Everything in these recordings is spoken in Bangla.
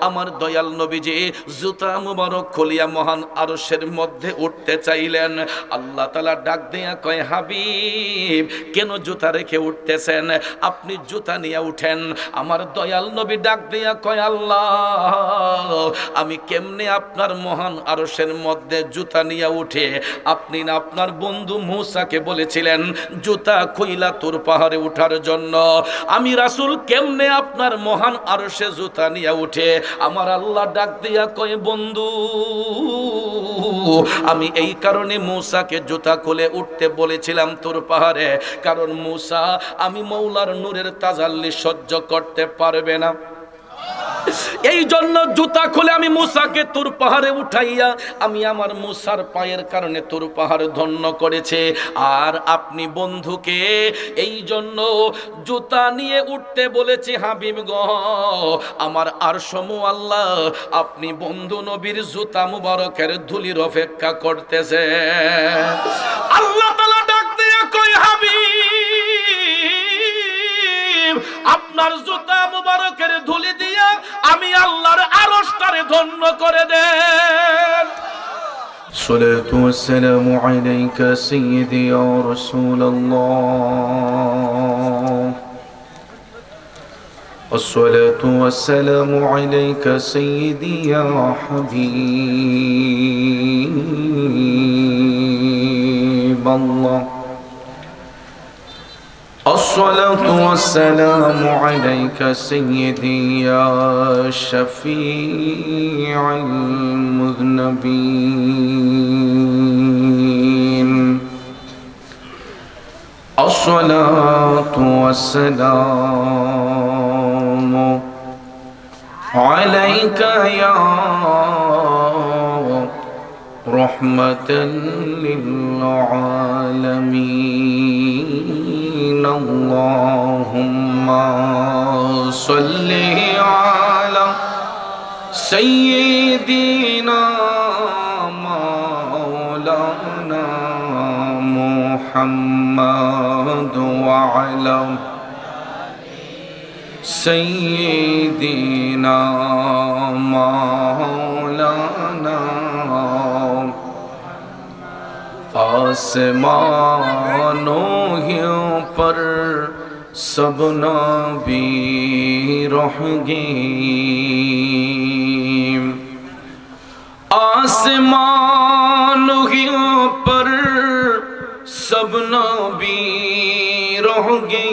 আমার দয়াল নবীজি জুতা মুবারক খুলিয়া মহান আরশের মধ্যে উঠতে চাইলেন। আল্লাহ তাআলা ডাক দিয়া কয়, হাবিব কেন জুতা রেখে উঠতেছেন? আপনি জুতা নিয়ে উঠেন। আমার দয়াল নবী ডাক দিয়া কয়, আল্লাহ আমি কেমনে আপনার মহান আরশের মধ্যে জুতা নিয়ে উঠে? আপনি না আপনার বন্ধু মূসাকে বলেছিলেন জুতা খুইলা তুর পাহাড়ে উঠার জন্য। আমি রাসূল কেমনে আপনার মহান আরশে জুতা নিয়ে উঠে? আমার আল্লাহ ডাক দিয়া কয়, বন্ধু আমি এই কারণে মূসাকে জুতা খুলে উঠতে বলেছিলাম তুর পাহাড়ে, কারণ মূসা আমি মৌলার নূরের তাজাল্লি সহ্য করতে পারবে না। এই জন্য জুতা খুলে আমি মূসাকে তুর পাহাড়ে উঠাইয়া আমি আমার মূসার পায়ের কারণে তুর পাহাড় ধন্য করেছে। আর আপনি বন্ধুকে এই জন্য জুতা নিয়ে উঠতে বলেছে। হাবিব গো আমার আরশমু আল্লাহ আপনি বন্ধু নবীর জুতা মুবারকের ধুলির অপেক্ষা করতেছে। আল্লাহ তাআলা ডাক দিয়া কই, হাবিব আপনার জুতা মুবারকের ধুলি দিয়া আমি আল্লাহর আরশটারে ধন্য করে দেন। সালাতু ওয়াসসালামু আলাইকা সাইয়্যিদি ইয়া রাসূলুল্লাহ। আসসালাতু ওয়াসসালামু আলাইকা সাইয়্যিদি ইয়া হাবিবাল্লাহ। الصلاة والسلام عليك سيدي يا شفيع المذنبين. الصلاة والسلام عليك يا رحمة للعالمين. اللهم صل على سيدنا مولانا محمد وعلى سيدنا مولانا आसमानों पर सब नबी रहेंगे। आसमानों पर सब नबी रहेंगे।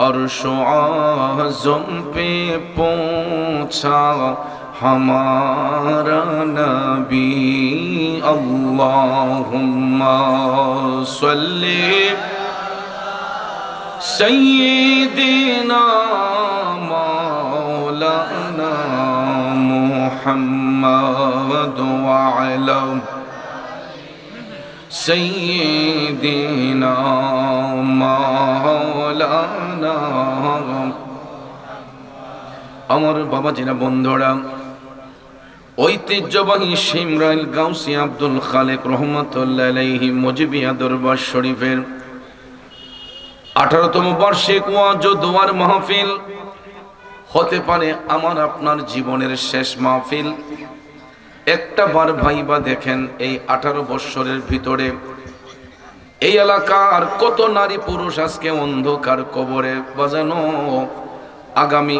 अर्श आज़म पे पहुँचा हमारा नबी। अल्लाहुम्मा सल्ली सय्यिदिना मौलाना मुहम्मद व अला सय्यिदिना मौलाना। আমার বাবাজিরা বন্ধুরা, ঐতিহ্যবাহী শিমরাইল গাউসি আব্দুল খালেক রহমাতুল্লাহ আলাইহি মুজিবিয়া দরবার শরীফের 18তম বার্ষিক ওয়াজ ও দোয়ার মাহফিল হতে পারে আমার আপনার জীবনের শেষ মাহফিল। একটা বার ভাইবা দেখেন, এই 18 বছরের ভিতরে এই এলাকার কত নারী পুরুষ আজকে অন্ধকার কবরে বাজানো। আগামী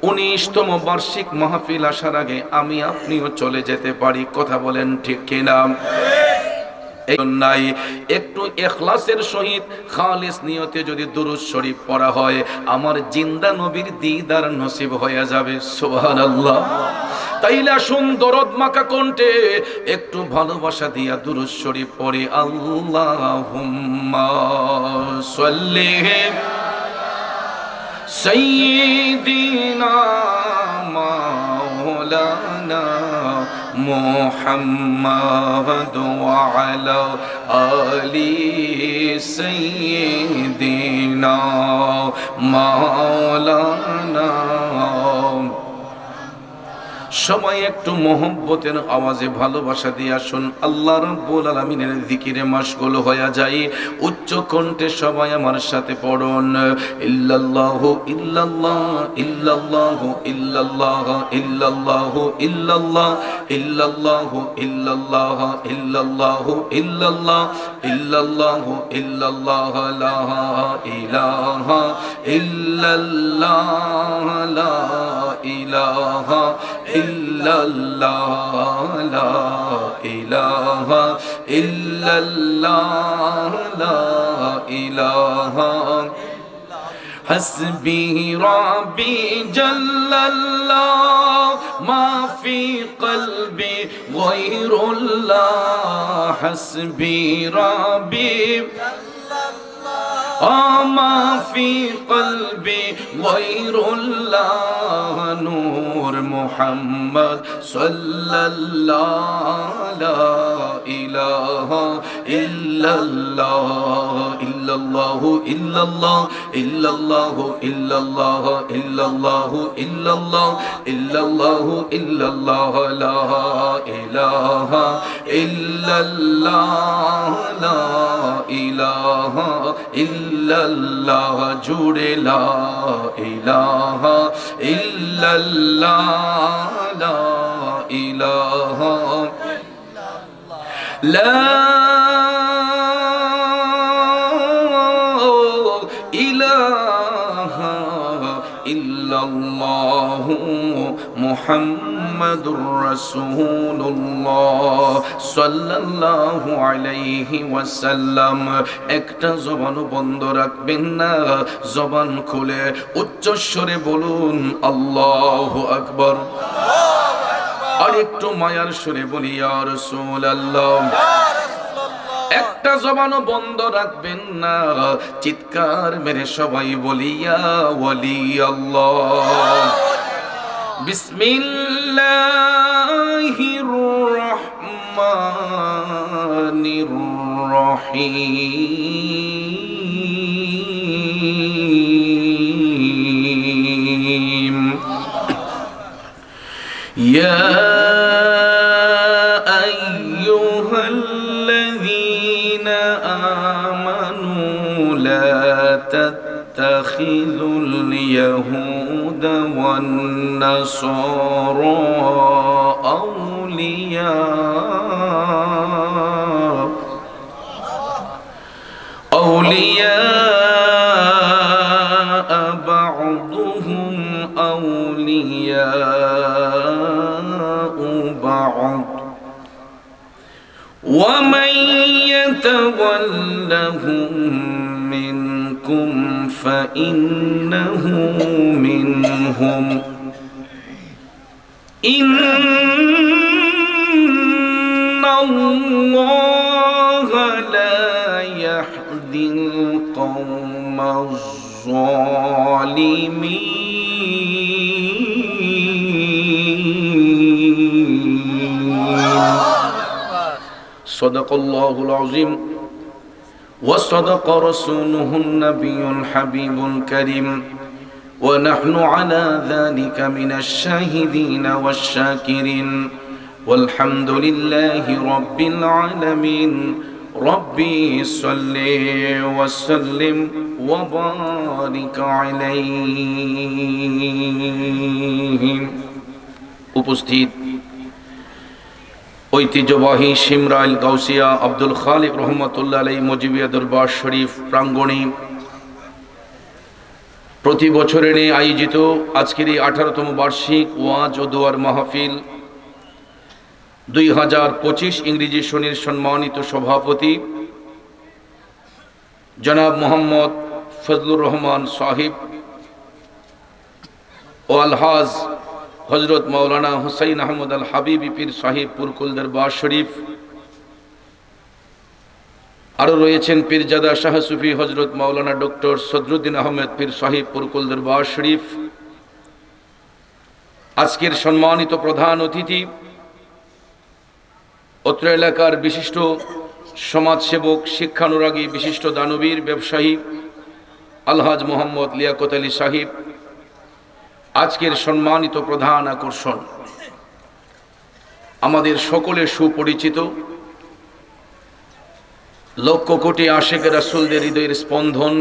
19তম বার্ষিক মাহফিল আসার আগে আমি আপনিও চলে যেতে পারি। কথা বলেন ঠিক কিনা? এই নাই একটু ইখলাসের সহিত খালিস নিয়তে যদি দুরূদ শরীফ পড়া হয়, আমার জিন্দা নবীর দিদার নসিব হয়ে যাবে। সুবহানাল্লাহ। তাইলে আসুন দরদ মাখা কণ্ঠে একটু ভালোবাসা দিয়া দুরূদ শরীফ পড়ি। আল্লাহুম্মা সাল্লি सय्यिदिना मौलाना मुहम्मद व अला आलि सय्यिदिना मौलाना। সবাই একটু মোহব্বতের আওয়াজে ভালোবাসা দিয়ে আসুন, আল্লাহ রাব্বুল আলামিনের জিকিরে মাশগুল হয়ে যাই। উচ্চ কণ্ঠে সবাই আমার সাথে পড়ুন, ইল্লাল্লাহু ইল্লাল্লাহ ইল্লাল্লাহু ইল্লাল্লাহ ইল্লাল্লাহু ইল্লাল্লাহ ইল্লাল্লাহু ইল্লাল্লাহ ইল্লাল্লাহু ইল্লাল্লাহ ইল্লাল্লাহু ইল্লাল্লাহ লা ইলাহা ইল্লাল্লাহ লা ইলাহা ইল্লাল্লাহ লা ইলাহা ইল্লাল্লাহ লা ইলাহা حسبي ربي جل الله ما في قلبي غير الله حسبي ربي ما في قلبي غير الله نور محمد صلى الله لا إله إلا الله إلا الله إلا الله إلا الله إلا الله إلا الله إلا الله إلا الله إلا الله لا إله إلا الله لا إله إلا الله جوڑے لا إله إلا الله لا إله لا إله إلا الله محمد رسول الله صلى الله عليه وسلم একটা জবান বন্ধ রাখবেন না, জবান খুলে উচ্চ স্বরে বলুন আল্লাহু আকবার। আর একটু মায়ার সুরে বলি ইয়া রাসূলুল্লাহ। একটা জবানও বন্ধ রাখবেন না, চিৎকার মেরে সবাই বলি ইয়া ওয়ালি আল্লাহ। বিসমিল্লাহির রহমানির রহিম। ইয়া تتخذوا اليهود والنصارى أولياء بعضهم أولياء بعض ومن يتولهم منكم فإنه منهم إن الله لا يهدي القوم الظالمين صدق الله العظيم وصدق رسوله النبي الحبيب الكريم ونحن على ذلك من الشاهدين والشاكرين والحمد لله رب العالمين ربي صل وسلم وبارك عليه উপস্থিত ঐতিহ্যবাহী শিমরাইল গাউসিয়া আব্দুল খালিক রহমতুল্লাহ আলাইহি মুজিবিয়া দরবার শরীফ প্রাঙ্গণে প্রতি বছরের আয়োজিত আজকের এই 18তম বার্ষিক ওয়াজ ও দোয়ার মাহফিল 2025 ইংরেজি সনের সম্মানিত সভাপতি জনাব মোহাম্মদ ফজলুর রহমান সাহিব ও আলহাজ হযরত মাওলানা হুসাইন আহমদ আল হাবিবি পীর সাহিব পুরকুল দরবার শরীফ, আরো রয়েছেন পীরজাদা শাহ সুফি হযরত মাওলানা ডক্টর সদরুদ্দিন আহমেদ পীর সাহিব পুরকুল দরবার শরীফ। আজকের সম্মানিত প্রধান অতিথি অত্র এলাকার বিশিষ্ট সমাজসেবক, শিক্ষানুরাগী, বিশিষ্ট দানবীর, ব্যবসায়ী আলহাজ মোহাম্মদ লিয়াকত আলী সাহিব। আজকের সম্মানিত প্রধান আকর্ষণ আমাদের সকলের সুপরিচিত, লক্ষ কোটি আশিক রাসূলদের হৃদয়ের স্পন্দন,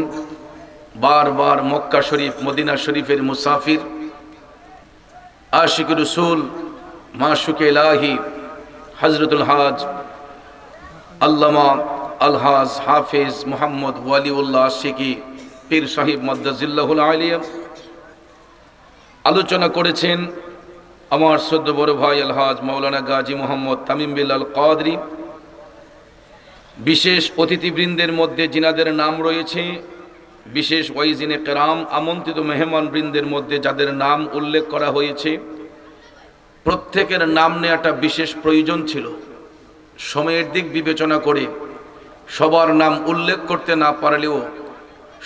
বারবার মক্কা শরীফ মদিনা শরীফের মুসাফির, আশিক রসুল মাশুকে ইলাহি হযরতুল হাজ আল্লামা আলহাজ হাফেজ মোহাম্মদ ওয়ালিউল্লাহ আশিকি পীর সাহিব মাদ্দাজিল্লাহুল আলিয়া আলোচনা করেছেন আমার সদ্য বড় ভাই আলহাজ মাওলানা গাজী মোহাম্মদ তামিম বিল্লাল কাদরি। বিশেষ অতিথিবৃন্দের মধ্যে যিনাদের নাম রয়েছে, বিশেষ ওয়াইজিনে কেরাম আমন্ত্রিত মেহমান বৃন্দের মধ্যে যাদের নাম উল্লেখ করা হয়েছে, প্রত্যেকের নাম নেওয়াটা বিশেষ প্রয়োজন ছিল। সময়ের দিক বিবেচনা করে সবার নাম উল্লেখ করতে না পারলেও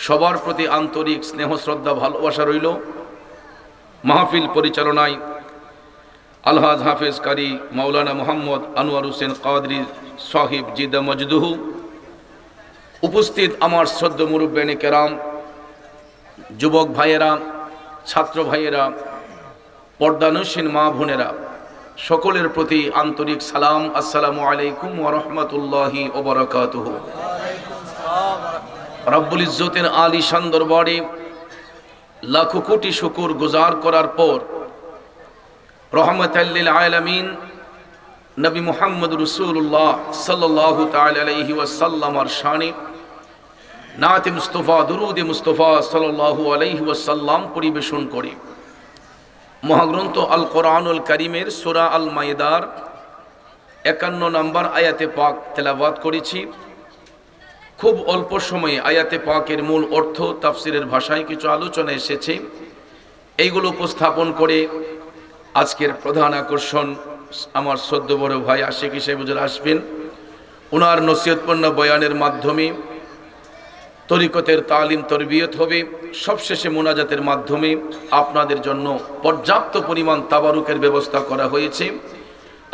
সবার প্রতি আন্তরিক স্নেহ শ্রদ্ধা ভালোবাসা রইল। মাহফিল পরিচালনায় আলহাজ হাফেজ কারি মাওলানা মোহাম্মদ আনোয়ার হোসেন কাদরি সাহিব জিদা মজদুহু, উপস্থিত আমার শ্রদ্ধ মুরব্বিয়ানে কেরাম, যুবক ভাইয়েরা, ছাত্র ভাইয়েরা, পর্দানসীন মা বোনেরা, সকলের প্রতি আন্তরিক সালাম। আসসালামু আলাইকুম ওয়া রাহমাতুল্লাহি ওয়া বারাকাতুহু। রব্বুল ইজ্জতের আলিশান দরবারে লাখো কোটি শুকর গুজার করার পর রহমাতাল লিল আলামিন নবী মুহাম্মদ রাসূলুল্লাহ সাল্লাল্লাহু তাআলা আলাইহি ওয়াসাল্লামের শানে নাতে মুস্তাফা দুরুদ মুস্তাফা সাল্লাল্লাহু আলাইহি ওয়াসাল্লাম পরিবেশন করে মহাগ্রন্থ আল কোরআনুল কারীমের সূরা আল মাইদার 51 নম্বর আয়াতে পাক তেলাওয়াত করেছি। খুব অল্প সময়ে আয়াতে পাকের মূল অর্থ তাফসিরের ভাষায় কিছু আলোচনা এসেছে, এইগুলো উপস্থাপন করে আজকের প্রধান আকর্ষণ আমার সদ্য বড় ভাই আশিক সাহেব হুজুর আসবেন। ওনার নসিহতপূর্ণ বয়ানের মাধ্যমে তরিকতের তালিম তরবিয়ত হবে। সবশেষে মোনাজাতের মাধ্যমে আপনাদের জন্য পর্যাপ্ত পরিমাণ তাবারুকের ব্যবস্থা করা হয়েছে।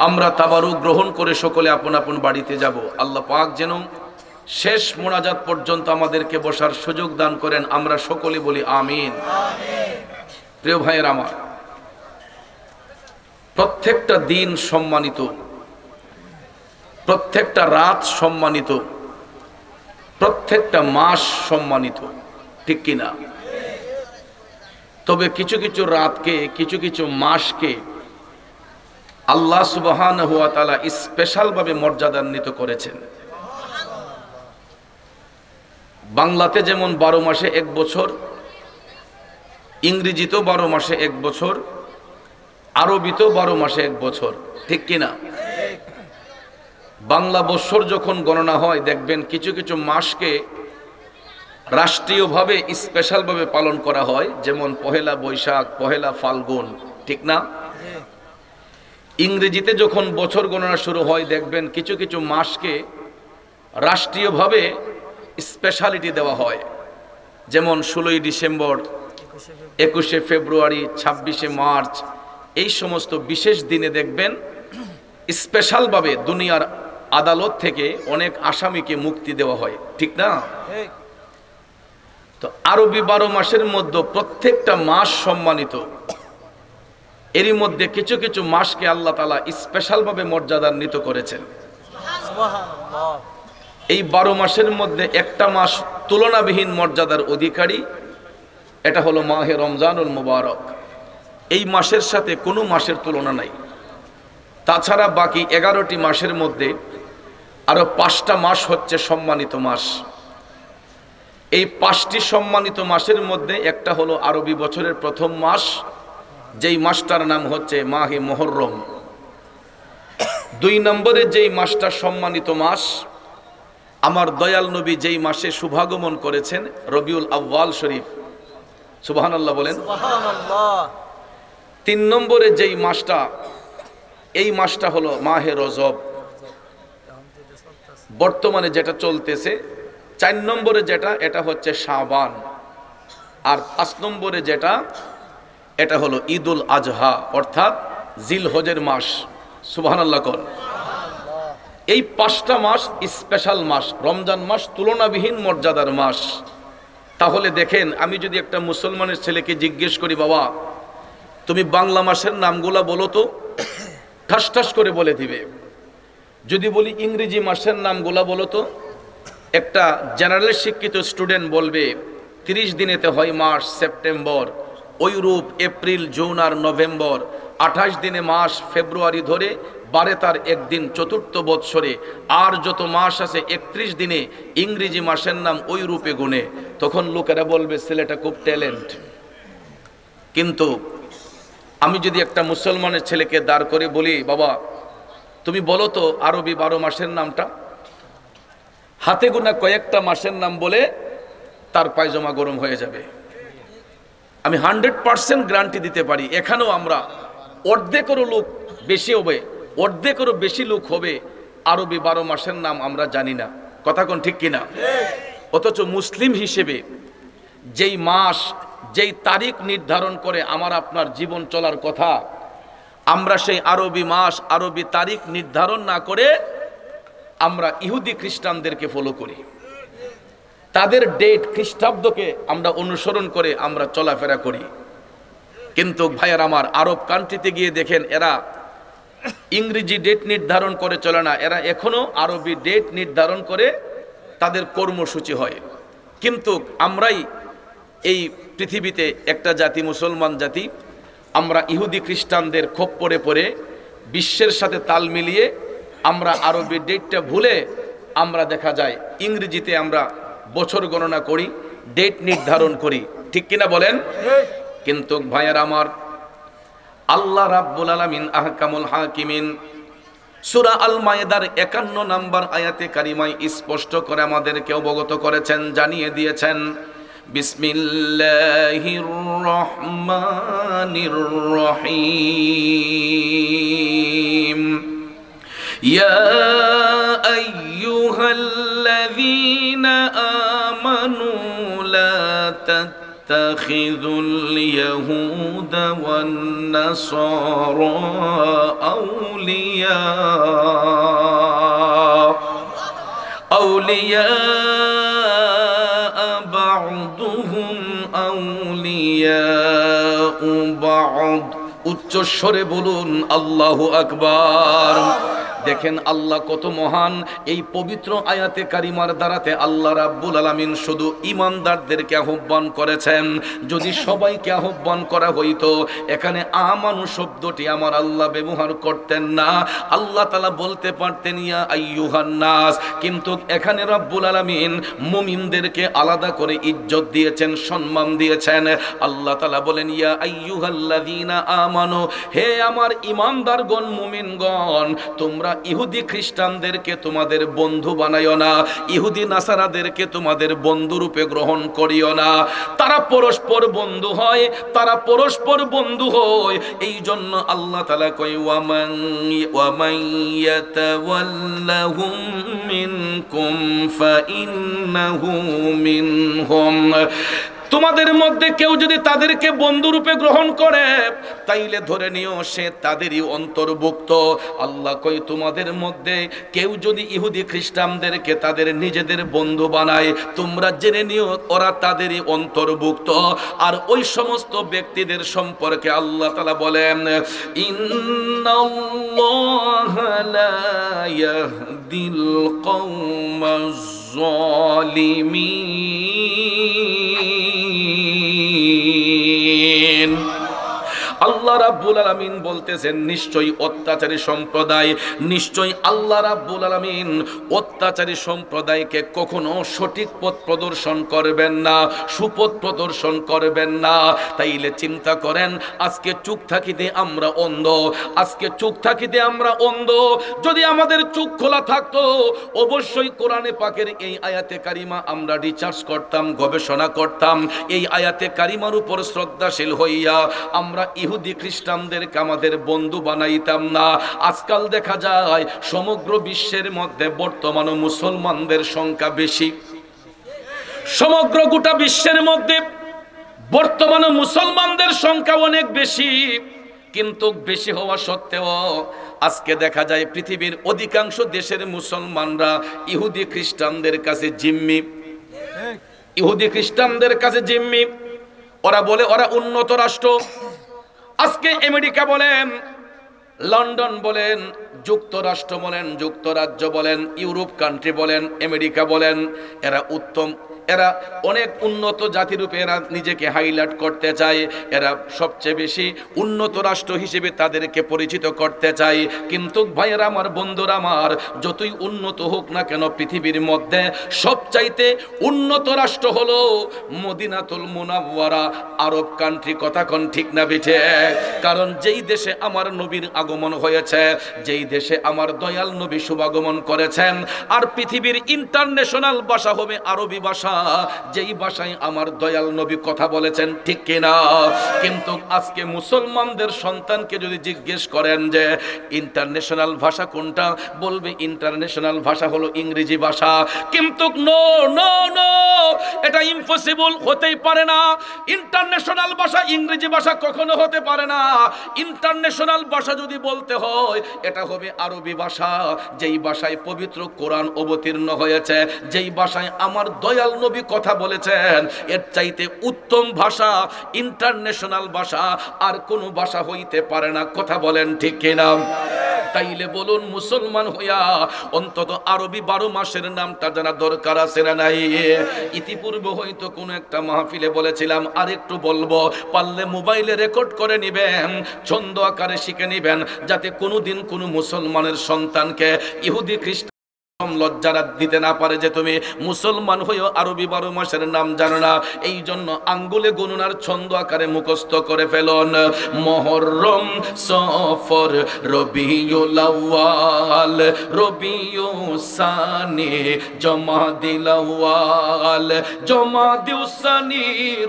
আমরা তাবারুক গ্রহণ করে সকলে আপন আপন বাড়িতে যাব। আল্লাহ পাক যেন শেষ মোনাজাত পর্যন্ত আমাদেরকে বসার সুযোগ দান করেন, আমরা সকলে বলি আমিন। প্রিয় ভাইয়ের আমার, প্রত্যেকটা দিন সম্মানিত, প্রত্যেকটা রাত সম্মানিত, প্রত্যেকটা মাস সম্মানিত, ঠিক কিনা? তবে কিছু কিছু রাতকে, কিছু কিছু মাসকে আল্লাহ সুবহানাহু ওয়া তাআলা স্পেশাল ভাবে মর্যাদান্বিত করেছেন। বাংলাতে যেমন 12 মাসে 1 বছর, ইংরেজিতেও 12 মাসে 1 বছর, আরবিতেও 12 মাসে 1 বছর, ঠিক কিনা? বাংলা বৎসর যখন গণনা হয় দেখবেন কিছু কিছু মাসকে রাষ্ট্রীয়ভাবে স্পেশালভাবে পালন করা হয়, যেমন পহেলা বৈশাখ, পহেলা ফাল্গুন, ঠিক না? ইংরেজিতে যখন বছর গণনা শুরু হয় দেখবেন কিছু কিছু মাসকে রাষ্ট্রীয়ভাবে স্পেশালিটি দেওয়া হয়, যেমন 16ই ডিসেম্বর, 21শে ফেব্রুয়ারি, 26শে মার্চ, এই সমস্ত বিশেষ দিনে দেখবেন স্পেশালভাবে দুনিয়ার আদালত থেকে অনেক আসামিকে মুক্তি দেওয়া হয়, ঠিক না? তো আরবি 12 মাসের মধ্যে প্রত্যেকটা মাস সম্মানিত। এরই মধ্যে কিছু কিছু মাসকে আল্লাহ তাআলা স্পেশালভাবে মর্যাদান্বিত করেছেন। এই 12 মাসের মধ্যে একটা মাস তুলনাবিহীন মর্যাদার অধিকারী, এটা হলো মাহে রমজানুল মুবারক। এই মাসের সাথে কোনো মাসের তুলনা নাই। তাছাড়া বাকি 11টি মাসের মধ্যে আরো 5টা মাস হচ্ছে সম্মানিত মাস। এই 5টি সম্মানিত মাসের মধ্যে একটা হলো আরবি বছরের প্রথম মাস, যেই মাসটার নাম হচ্ছে মাহে মুহররম। 2 নম্বরে যেই মাসটা সম্মানিত মাস, আমার দয়াল নবী যেই মাসে শুভাগমন করেছেন, রবিউল আউয়াল শরীফ, সুবহানাল্লাহ বলেন। সুবহানাল্লাহ। 3 নম্বরে যেই মাসটা, এই মাসটা হলো মাহে রজব, বর্তমানে যেটা চলতেছে। 4 নম্বরে যেটা, এটা হচ্ছে শাবান। আর 5 নম্বরে যেটা, এটা হলো ঈদুল আজহা, অর্থাৎ জিলহজের মাস। সুবহানাল্লাহ কোন। এই 5টা মাস স্পেশাল মাস। রমজান মাস তুলনাবিহীন মর্যাদার মাস। তাহলে দেখেন, আমি যদি একটা মুসলমানের ছেলেকে জিজ্ঞেস করি, বাবা তুমি বাংলা মাসের নামগুলা বলো তো, ঠাস ঠাস করে বলে দিবে। যদি বলি ইংরেজি মাসের নামগুলা বলো তো, একটা জেনারেল শিক্ষিত স্টুডেন্ট বলবে 30 দিনেতে হয় মার্চ, সেপ্টেম্বর, ওইরূপ এপ্রিল, জুন আর নভেম্বর, 28 দিনে মাস ফেব্রুয়ারি ধরে 12 তার একদিন চতুর্থ বৎসরে, আর যত মাস আছে 31 দিনে ইংরেজি মাসের নাম ওই রূপে গুনে। তখন লোকেরা বলবে ছেলেটা খুব ট্যালেন্ট। কিন্তু আমি যদি একটা মুসলমানের ছেলেকে দাঁড় করে বলি, বাবা তুমি বলো তো আরবি 12 মাসের নামটা, হাতে গোনা কয়েকটা মাসের নাম বলে তার পায়জামা গরম হয়ে যাবে। আমি 100% গ্যারান্টি দিতে পারি, এখানেও আমরা অর্ধেকেরও লোক বেশি হবে, অর্ধেকেরও বেশি লোক হবে আরবি 12 মাসের নাম আমরা জানি না। কথা কোন ঠিক কিনা? অথচ মুসলিম হিসেবে যেই মাস, যেই তারিখ নির্ধারণ করে আমার আপনার জীবন চলার কথা, আমরা সেই আরবি মাস, আরবি তারিখ নির্ধারণ না করে আমরা ইহুদি খ্রিস্টানদেরকে ফলো করি। তাদের ডেট খ্রিস্টাব্দকে আমরা অনুসরণ করে আমরা চলাফেরা করি। কিন্তু ভাইয়ার আমার, আরব কান্ট্রিতে গিয়ে দেখেন এরা ইংরেজি ডেট নির্ধারণ করে চলে না, এরা এখনো আরবি ডেট নির্ধারণ করে তাদের কর্মসূচি হয়। কিন্তু আমরাই এই পৃথিবীতে একটা জাতি, মুসলমান জাতি, আমরা ইহুদি খ্রিস্টানদের খপ্পরে পড়ে বিশ্বের সাথে তাল মিলিয়ে আমরা আরবি ডেটটা ভুলে আমরা দেখা যায় ইংরেজিতে আমরা বছর গণনা করি, ডেট নির্ধারণ করি। ঠিক কিনা বলেন? কিন্তু ভাইয়ার আমার, আল্লাহ রাব্বুল আলামিন আহকামুল হাকিমিন সূরা আল মায়েদার 51 নম্বর আয়াতে কারিমায় স্পষ্ট করে আমাদেরকে অবগত করেছেন, জানিয়ে দিয়েছেন, বিসমিল্লাহির রহমানির রহিম, ইয়া আইয়ুহাল্লাযীনা আমানু লা تتخذوا اليهود والنصارى أولياء بعضهم أولياء بعض। উচ্চ স্বরে বলুন আল্লাহু আকবার। দেখেন আল্লাহ কত মহান। এই পবিত্র আয়াতে কারিমার দ্বারাতে আল্লাহ রাব্বুল আলামিন শুধু ঈমানদারদেরকে আহ্বান করেছেন। যদি সবাইকে আহ্বান করা হইতো, এখানে আমানু শব্দটি আমার আল্লাহ ব্যবহার করতেন না, আল্লাহ তাআলা বলতে পারতেন ইয়া আইয়ুহান নাস। কিন্তু এখানে রাব্বুল আলামিন মুমিনদেরকে আলাদা করে ইজ্জত দিয়েছেন, সম্মান দিয়েছেন। আল্লাহ তাআলা বলেন ইয়া আইয়ুহাল্লাযীনা আমানু, হে আমার ঈমানদারগণ, মুমিনগণ, তোমরা ইহুদি খ্রিস্টানদেরকে তোমাদের বন্ধু বানাইও না, ইহুদি নাসারাদেরকে তোমাদের বন্ধু রূপে গ্রহণ করিও না। তারা পরস্পর বন্ধু হয়, তারা পরস্পর বন্ধু হয়। এই জন্য আল্লাহ তাআলা কয় ওয়ামান ইয়াতাওয়াল্লাহুম মিনকুম ফাইন্নাহু মিনহুম। তোমাদের মধ্যে কেউ যদি তাদেরকে বন্ধু রূপে গ্রহণ করে, তাইলে ধরে নিও সে তাদেরই অন্তর্ভুক্ত। আল্লাহ কই তোমাদের মধ্যে কেউ যদি ইহুদি খ্রিস্টানদেরকে তাদের নিজেদের বন্ধু বানায়, তোমরা জেনে নিও ওরা তাদেরই অন্তর্ভুক্ত। আর ওই সমস্ত ব্যক্তিদের সম্পর্কে আল্লাহ তাআলা বলেন ইন্নাল্লাহা লা ইয়াহদিল কওমাজ জালিমিন। আল্লাহ রাব্বুল আলামিন বলতেছেন নিশ্চয়ই অত্যাচারী সম্প্রদায়, নিশ্চয়ই আল্লাহ রাব্বুল আলামিন অত্যাচারী সম্প্রদায়কে কখনো সঠিক পথ প্রদর্শন করবেন না, সুপথ প্রদর্শন করবেন না। তাইলে চিন্তা করেন, আজকে চোখ থাকিতে আমরা অন্ধ, আজকে চোখ থাকিতে আমরা অন্ধ। যদি আমাদের চোখ খোলা থাকতো, অবশ্যই কোরআনে পাকের এই আয়াতে কারিমা আমরা রিসার্চ করতাম, গবেষণা করতাম। এই আয়াতে কারিমার উপর শ্রদ্ধাশীল হইয়া আমরা ইহুদি খ্রিস্টানদেরকে আমাদের বন্ধু বানাইতাম না। আজকাল দেখা যায় সমগ্র বিশ্বের মধ্যে বর্তমান মুসলমানদের সংখ্যা বেশি। সমগ্র গোটা বিশ্বের মধ্যে বর্তমানে মুসলমানদের সংখ্যা অনেক বেশি, কিন্তু বেশি হওয়া সত্ত্বেও আজকে দেখা যায় পৃথিবীর অধিকাংশ দেশের মুসলমানরা ইহুদি খ্রিস্টানদের কাছে জিম্মি, ইহুদি খ্রিস্টানদের কাছে জিম্মি। ওরা বলে ওরা উন্নত রাষ্ট্র। আজকে আমেরিকা বলেন, লন্ডন বলেন, যুক্তরাষ্ট্র বলেন, যুক্তরাজ্য বলেন, ইউরোপ কান্ট্রি বলেন, আমেরিকা বলেন, এরা উত্তম, এরা অনেক উন্নত জাতিরূপে এরা নিজেকে হাইলাইট করতে চায়, এরা সবচেয়ে বেশি উন্নত রাষ্ট্র হিসেবে তাদেরকে পরিচিত করতে চায়। কিন্তু ভাইয়েরা আমার, বন্ধুরা আমার, যতই উন্নত হোক না কেন পৃথিবীর মধ্যে সবচাইতে উন্নত রাষ্ট্র হলো মদিনাতুল মুনাওয়ারা, আরব কান্ট্রি। কথা কোন ঠিক না বেঠে? কারণ যেই দেশে আমার নবীর আগমন হয়েছে, যেই দেশে আমার দয়াল নবী শুভাগমন করেছেন, আর পৃথিবীর ইন্টারন্যাশনাল ভাষা হবে আরবি ভাষা, যেই ভাষায় আমার দয়াল নবী কথা বলেছেন, ঠিক কিনা? কিন্তু আজকে মুসলমানদের সন্তানকে যদি জিজ্ঞেস করেন যে ইন্টারন্যাশনাল ভাষা কোনটা, বলবে ইন্টারন্যাশনাল ভাষা হলো ইংরেজি ভাষা। কিন্তু নো নো নো, এটা ইম্পসিবল, হতেই পারে না। ইন্টারন্যাশনাল ভাষা ইংরেজি ভাষা কখনো হতে পারে না। ইন্টারন্যাশনাল ভাষা যদি বলতে হয়, এটা হবে আরবি ভাষা, যেই ভাষায় পবিত্র কোরআন অবতীর্ণ হয়েছে, যেই ভাষায় আমার দয়াল নবী কথা বলেছেন। এর চাইতে উত্তম ভাষা, ইন্টারন্যাশনাল ভাষা আর কোনো ভাষা হইতে পারে না। কথা বলেন ঠিক কিনা? তাইলে বলুন, মুসলমান হইয়া অন্তত আরবি 12 মাসের নামটা জানা দরকার আছে না নাই? ইতিপূর্বে হয়তো কোনো একটা মাহফিলে বলেছিলাম, আর একটু বলবো, পারলে মোবাইলে রেকর্ড করে নিবেন, ছন্দ আকারে শিখে নিবেন, যাতে কোনোদিন কোনো মুসলমানের সন্তানকে ইহুদি খ্রিস্টান লজ্জা দিতে না পারে যে তুমি মুসলমান হয়েও আরবি 12 মাসের নাম জানো না। এই জন্য আঙ্গুলে গণনার ছন্দ আকারে মুখস্থ করে ফেলুন। মুহররম, সফর, রবিউল আউয়াল, রবিউস সানি, জমাদিল আউয়াল, জমাদিউস সানি,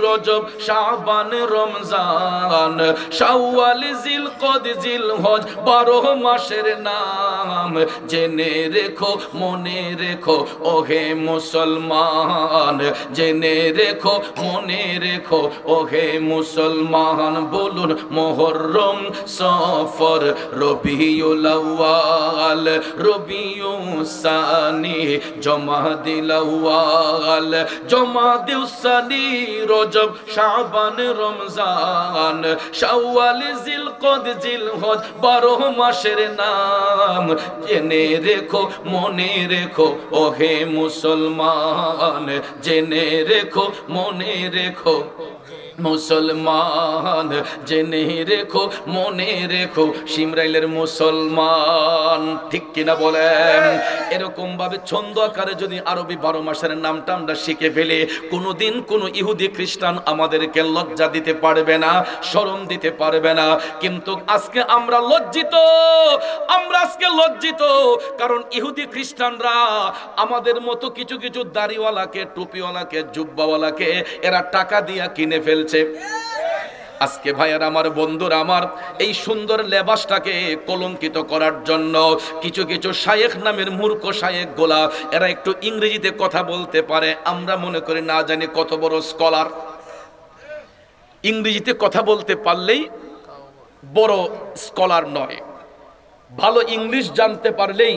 রজব, শাবান, রমজান, শাওয়াল, জিলকদ, জিলহজ, 12 মাসের নাম জেনে রেখো, মনে রেখো ওহে মুসলমান, জেনে রেখো, মনে রেখো ওহে মুসলমান। বলুন, মুহররম, সফর, রবিউল আউয়াল, রবিউস সানি, জমাদিল আউয়াল, জমাদিউস সানি, রজব, শাবান, রমজান, শাওয়াল, জিলকদ, জিলহজ, 12 মাসের নাম জেনে রেখো, মনে রেখো ওহে মুসলমান, জেনে রেখো, মনে রেখো মুসলমান, জেনে রেখো, মনে রেখো শিমরাইলের মুসলমান। ঠিক কিনা বলেন? এরকম ভাবে ছন্দ আকারে যদি আরবি 12 মাসের নামটা আমরা শিখে ফেলে, কোনোদিন কোনো ইহুদি খ্রিস্টান আমাদেরকে লজ্জা দিতে পারবে না, শরম দিতে পারবে না। কিন্তু আজকে আমরা লজ্জিত, আমরা আজকে লজ্জিত, কারণ ইহুদি খ্রিস্টানরা আমাদের মতো কিছু কিছু দাড়িওয়ালাকে, টুপিওয়ালাকে, জুব্বাওয়ালাকে এরা টাকা দিয়া কিনে ফেলছে। আজকে ভাইয়ার আমার, বন্ধুরা আমার, এই সুন্দর লেবাসটাকে কলঙ্কিত করার জন্য কিছু কিছু শায়েখ নামের মূর্খ শায়েখ গোলা, এরা একটু ইংরেজিতে কথা বলতে পারে, আমরা মনে করি না জানি কত বড় স্কলার। ইংরেজিতে কথা বলতে পারলেই বড় স্কলার নয়, ভালো ইংলিশ জানতে পারলেই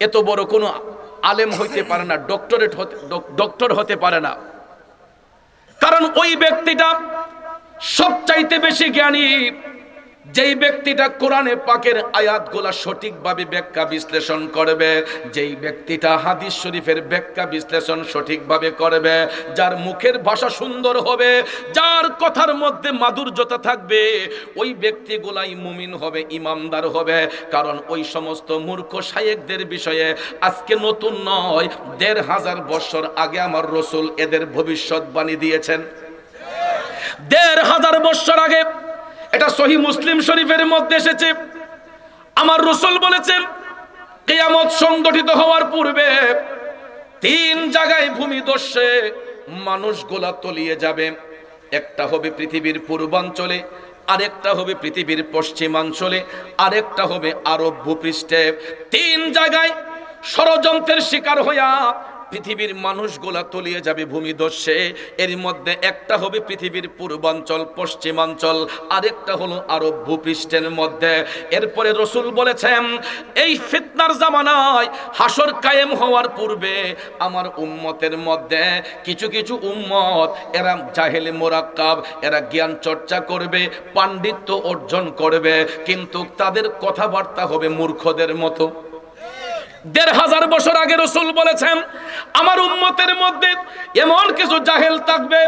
এত বড় কোনো আলেম হইতে পারে না, ডক্টর হতে পারে না। কারণ ওই ব্যক্তিটা সবচাইতে বেশি জ্ঞানী, যেই ব্যক্তিটা কোরআনে পাকের আয়াতগুলা সঠিকভাবে ব্যাখ্যা বিশ্লেষণ করবে, যেই ব্যক্তিটা হাদিস শরীফের ব্যাখ্যা বিশ্লেষণ সঠিকভাবে করবে, যার মুখের ভাষা সুন্দর হবে, যার কথার মধ্যে মাধুর্যতা থাকবে, ওই ব্যক্তিগুলাই মুমিন হবে, ইমানদার হবে। কারণ ওই সমস্ত মূর্খ শায়েখদের বিষয়ে আজকে নতুন নয়, ১৫০০ বছর আগে আমার রাসূল এদের ভবিষ্যৎবাণী দিয়েছেন। ১৫০০ বছর আগে, এটা সহিহ মুসলিম শরীফের মধ্যে এসেছে। আমার রাসূল বলেছেন, কিয়ামত সংগঠিত হওয়ার পূর্বে 3 জায়গায় ভূমিধসে মানুষগুলা তলিয়ে যাবে। একটা হবে পৃথিবীর পূর্বাঞ্চলে, আরেকটা হবে পৃথিবীর পশ্চিমাঞ্চলে, আরেকটা হবে আরব ভূপৃষ্ঠে। 3 জায়গায় ষড়যন্ত্রের শিকার হইয়া পৃথিবীর মানুষগুলা তলিয়ে যাবে ভূমিধসে। এর মধ্যে একটা হবে পৃথিবীর পূর্বাঞ্চল, পশ্চিমাঞ্চল, আরেকটা হলো আরব ভূপৃষ্ঠের মধ্যে। এরপরে রাসূল বলেছেন এই ফিতনার জামানায় হাসর কায়েম হওয়ার পূর্বে আমার উম্মতের মধ্যে কিছু কিছু উম্মত এরা জাহেলে মুরাক্কাব, এরা জ্ঞান চর্চা করবে, পাণ্ডিত্য অর্জন করবে, কিন্তু তাদের কথাবার্তা হবে মূর্খদের মতো। ১৫০০ বছর আগে রাসূল বলেছেন আমার উম্মতের মধ্যে এমন কিছু জাহেল থাকবে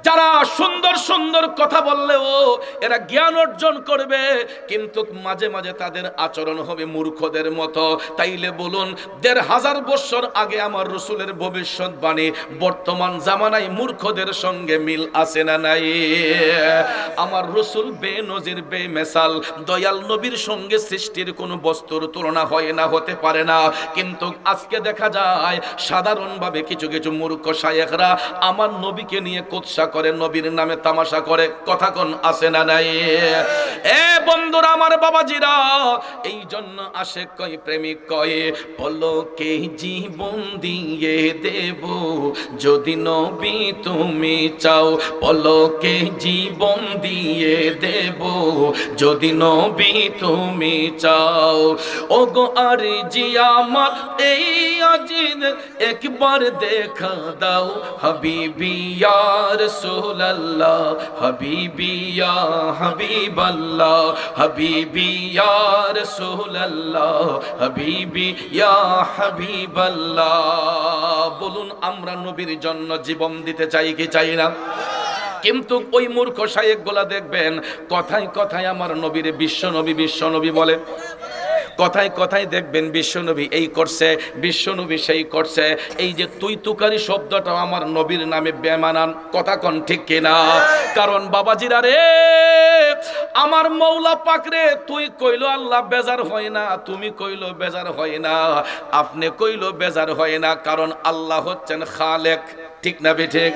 যারা সুন্দর সুন্দর কথা বললেও এরা জ্ঞান অর্জন করবে, কিন্তু মাঝে মাঝে তাদের আচরণ হবে মূর্খদের মতো। তাইলে বলুন ১৫০০ বছর আগে আমার রাসূলের ভবিষ্যৎবাণী বর্তমান জামানায় মূর্খদের সঙ্গে মিল আছে না নাই? আমার রাসূল বেনজির বেমিসাল, দয়াল নবীর সঙ্গে সৃষ্টির কোনো বস্তুর তুলনা হয় না, হতে পারে না। কিন্তু আজকে দেখা যায় সাধারণভাবে কিছু কিছু মূর্খ শায়েখরা আমার নবীকে নিয়ে কুৎসা করে, নবীর নামে তামাশা করে। কথা কোন আছে না নাই? এ বন্ধুরা আমার, বাবাজিরা, এই জন্য আশেক কয়, প্রেমিক কয়, পলকে জীবন দিয়ে দেব যদি নবী তুমি চাও, পলকে জীবন দিয়ে দেব যদি নবী তুমি চাও। ওগো আর জিয়া আমার এই আজিদ একবার দেখা দাও, হাবিবি ইয়া রাসূলুল্লাহ, হাবিবি ইয়া হাবিবাল্লাহ, হাবিবি ইয়া রাসূলুল্লাহ, হাবিবি ইয়া হাবিবাল্লাহ। বলুন আমরা নবীর জন্য জীবন দিতে চাই কি চাই না? কিন্তু ওই মূর্খ শায়েখগুলা দেখবেন কথায় কথায় আমার নবীর বিশ্বনবী বিশ্বনবী বলে, কথায় কথায় দেখবেন বিশ্বনবী এই করছে, বিশ্বনবী সেই করছে। এই যে তুই তুকারি শব্দটা আমার নবীর নামে বেমানান। কথা কোন ঠিক কিনা? কারণ বাবাজিরা রে, আমার মৌলা পাক রে, তুই কইলো আল্লাহ বেজার হয় না, তুমি কইলো বেজার হয় না, আপনি কইলো বেজার হয় না। কারণ আল্লাহ হচ্ছেন খালেক, ঠিক না বেঠিক?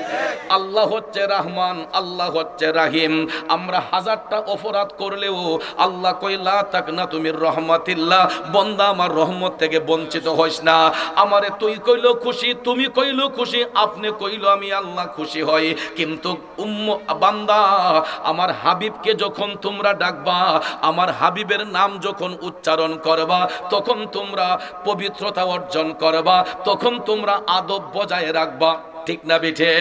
আল্লাহ হচ্ছে রহমান, আল্লাহ হচ্ছে রাহিম। আমরা হাজারটা অপরাধ করলেও আল্লাহ কই লা তাকনা তুমির রহমাতিল্লাহ, বন্দা আমার রহমত থেকে বঞ্চিত হইস না। আমারে তুই কইলো খুশি, তুমি কইলো খুশি, আপনি কইলো আমি আল্লাহ খুশি হই। কিন্তু বান্দা আমার হাবিবকে যখন তোমরা ডাকবা, আমার হাবিবের নাম যখন উচ্চারণ করবা, তখন তোমরা পবিত্রতা অর্জন করবা, তখন তোমরা আদব বজায় রাখবা, ঠিক না বেঠে?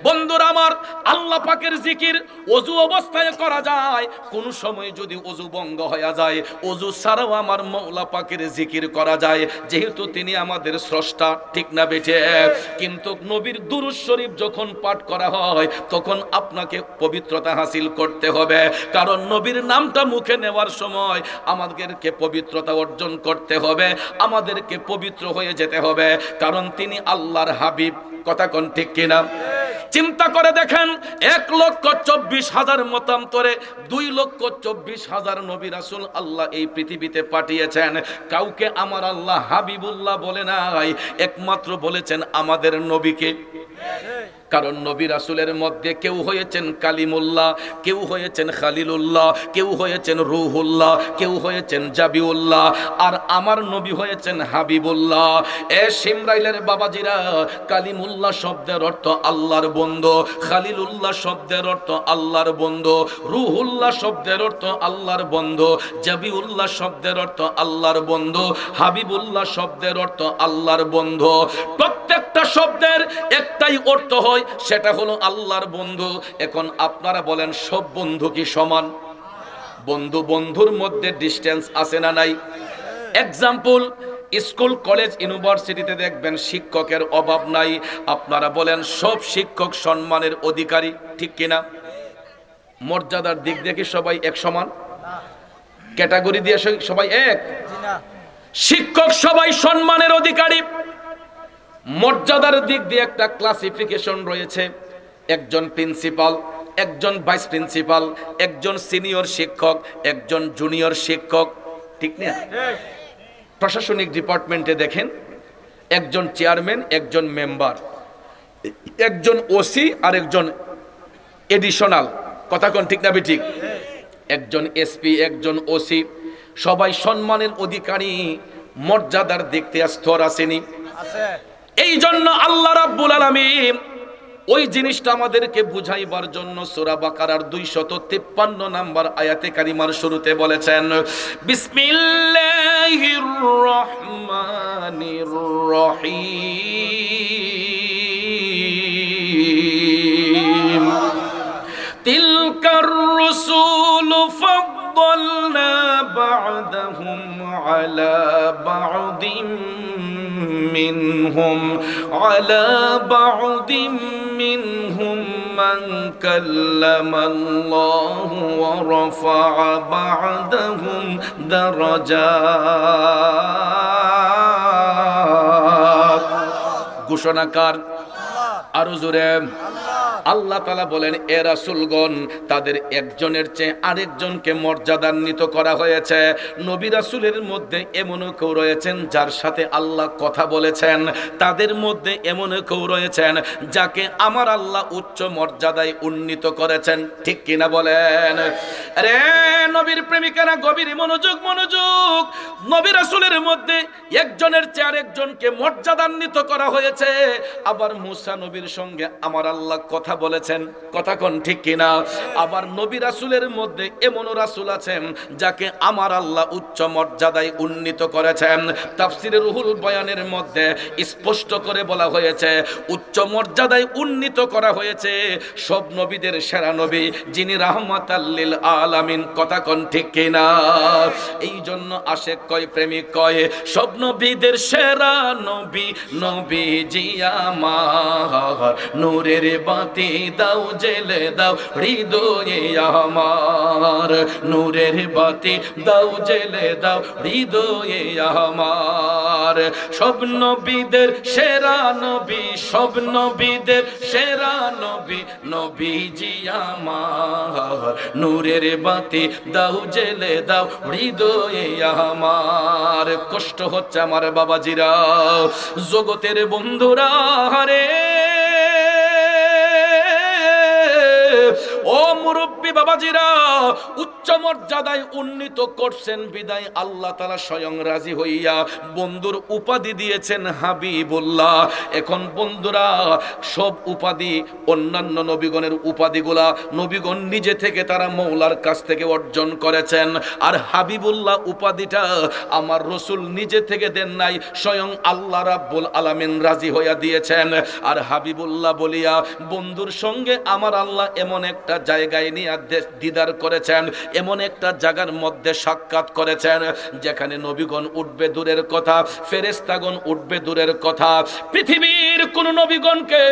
বন্ধুরা আমার, আল্লাহ পাকের জিকির ওযু অবস্থায় করা যায়। কোন সময় যদি ওযু ভঙ্গ হয়ে যায়, ওযু ছাড়াও আমার মওলা পাকের জিকির করা যায়, যেহেতু তিনি আমাদের স্রষ্টা, ঠিক না বেঠে? কিন্তু নবীর দুরূদ শরীফ যখন পাঠ করা হয়, তখন আপনাকে পবিত্রতা হাসিল করতে হবে। কারণ নবীর নামটা মুখে নেওয়ার সময় আমাদেরকে পবিত্রতা অর্জন করতে হবে, আমাদেরকে পবিত্র হয়ে যেতে হবে, কারণ তিনি আল্লাহর হাবিব। কথা কোন ঠিক কিনা? চিন্তা করে দেখেন, ১,২৪,০০০ মতান্তরে ২,২৪,০০০ নবী রাসূল আল্লাহ এই পৃথিবীতে পাঠিয়েছেন। কাউকে আমার আল্লাহ হাবিবুল্লাহ বলে নাই, একমাত্র বলেছেন আমাদের নবীকে। কারণ নবী রাসূলের মধ্যে কেউ হয়েছেন কালিমুল্লাহ, কেউ হয়েছেন খালিলুল্লাহ, কেউ হয়েছেন রুহুল্লাহ, কেউ হয়েছেন জাবিউল্লাহ, আর আমার নবী হয়েছেন হাবিবুল্লাহ। এ সিমরাইলের বাবাজিরা, কালিমুল্লাহ শব্দের অর্থ আল্লাহর বন্ধু, খালিলুল্লাহ শব্দের অর্থ আল্লাহর বন্ধু, রুহুল্লাহ শব্দের অর্থ আল্লাহর বন্ধু, জাবিউল্লাহ শব্দের অর্থ আল্লাহর বন্ধু, হাবিবুল্লাহ শব্দের অর্থ আল্লাহর বন্ধু। প্রত্যেকটা শব্দের একটাই অর্থ হয়, সেটা হলো আল্লাহর বন্ধু। এখন আপনারা বলেন, সব বন্ধু কি সমান? বন্ধু বন্ধুর মধ্যে ডিসটেন্স আছে না নাই? এক্সাম্পল, স্কুল কলেজ ইউনিভার্সিটিতে দেখবেন শিক্ষকের অভাব নাই। আপনারা বলেন সব শিক্ষক সম্মানের অধিকারী, ঠিক কিনা? মর্যাদার দিক দিয়ে কি সবাই এক সমান? ক্যাটাগরি দিয়ে সবাই এক? শিক্ষক সবাই সম্মানের অধিকারী। মর্যাদার দিক দিয়ে একটা ক্লাসিফিকেশন রয়েছে। একজন প্রিন্সিপাল, একজন ভাইস প্রিন্সিপাল, একজন সিনিয়র শিক্ষক, একজন জুনিয়র শিক্ষক, ঠিক না? প্রশাসনিক ডিপার্টমেন্টে দেখেন, একজন চেয়ারম্যান, একজন মেম্বার, একজন ওসি আর একজন এডিশনাল। কথা কোন ঠিক না বেঠিক? একজন এসপি, একজন ওসি, সবাই সম্মানের অধিকারী। মর্যাদার দিক থেকে স্তর আসেনি? এই জন্য আল্লাহ রাব্বুল আলামিন ওই জিনিসটা আমাদেরকে বুঝাইবার জন্য সূরা বাকারার 253 নম্বর আয়াতে কারিমার শুরুতে বলেছেন, বিসমিল্লাহির রহমানির রহিম, তিলকার রুসুলু ফাদ্দালনা বা'দাহুম আলা বা'দিম মিনহুম আলা বা'দিম মিনহুম মান কাল্লামাল্লাহু ওয়া রাফা'a বা'দাহুম দারাজাত। ঘোষণাকার আরো জোরে আল্লাহ তাআলা বলেন, এ রাসূলগণ, তাদের একজনের চেয়ে আরেকজনকে মর্যাদান্বিত করা হয়েছে। নবী রাসূলের মধ্যে এমনও কেউ রয়েছেন যার সাথে আল্লাহ কথা বলেছেন, তাদের মধ্যে এমনও কেউ রয়েছেন যাকে আমার আল্লাহ উচ্চ মর্যাদায় উন্নীত করেছেন। ঠিক কিনা বলেন? আরে নবীর প্রেমিকারা গভীর মনোযোগ মনোযোগ। নবী রাসূলের মধ্যে একজনের চেয়ে আরেকজনকে মর্যাদান্বিত করা হয়েছে। আবার মুসা নবীর সঙ্গে আমার আল্লাহ কথা বলেছেন, কথা কোন ঠিক কিনা? আবার নবী রাসূলের মধ্যে এমনও রাসূল আছেন যাকে আমার আল্লাহ উচ্চ মর্যাদায় উন্নীত করেছেন। তাফসীরে রুহুল বয়ানের মধ্যে স্পষ্ট করে বলা হয়েছে, উচ্চ মর্যাদায় উন্নীত করা হয়েছে সব নবীদের সেরা নবী যিনি রাহমাতাল লিল আলামিন। কথা কোন ঠিক কিনা? এই জন্য আশেক কয়, প্রেমিক কয়, সব নবীদের সেরা নবী নবীজি আমার, নূরের বাতি দাও জেলে দাও হৃদয়ে আমার, নূরের বাতি দাও জেলে দাও হৃদয়ে আমার। সব নবীদের সেরা নবী, সব নবীদের সেরা নবী নবীজি আমার, নূরের বাতি দাও জেলে দাও হৃদয়ে আমার। কষ্ট হচ্ছে আমার বাবাজিরা, জগতের বন্ধুরা, রে ও মুরব্বী বাবাজিরা, উচ্চ মর্যাদায় উন্নীত করছেন বিদায় আল্লাহ তাআলা স্বয়ং রাজি হইয়া বন্ধুর উপাধি দিয়েছেন হাবিবুল্লাহ। এখন বন্ধুরা, সব উপাধি, অন্যান্য নবীগণের উপাধিগুলা নবীগণ নিজে থেকে তারা মৌলার কাছ থেকে অর্জন করেছেন, আর হাবিবুল্লাহ উপাধিটা আমার রসুল নিজে থেকে দেন নাই, স্বয়ং আল্লাহ রাব্বুল আলামিন রাজি হইয়া দিয়েছেন। আর হাবিবুল্লাহ বলিয়া বন্ধুর সঙ্গে আমার আল্লাহ এমন একটা জায়গায় নিয়ে দিদার করেছেন, এমন একটা জায়গার মধ্যে সাক্ষাৎ করেছেন যেখানে নবীগণ উঠবে দূরের কথা, ফেরেশতাগণ উঠবে দূরের কথা, পৃথিবীর কোন নবীগণকে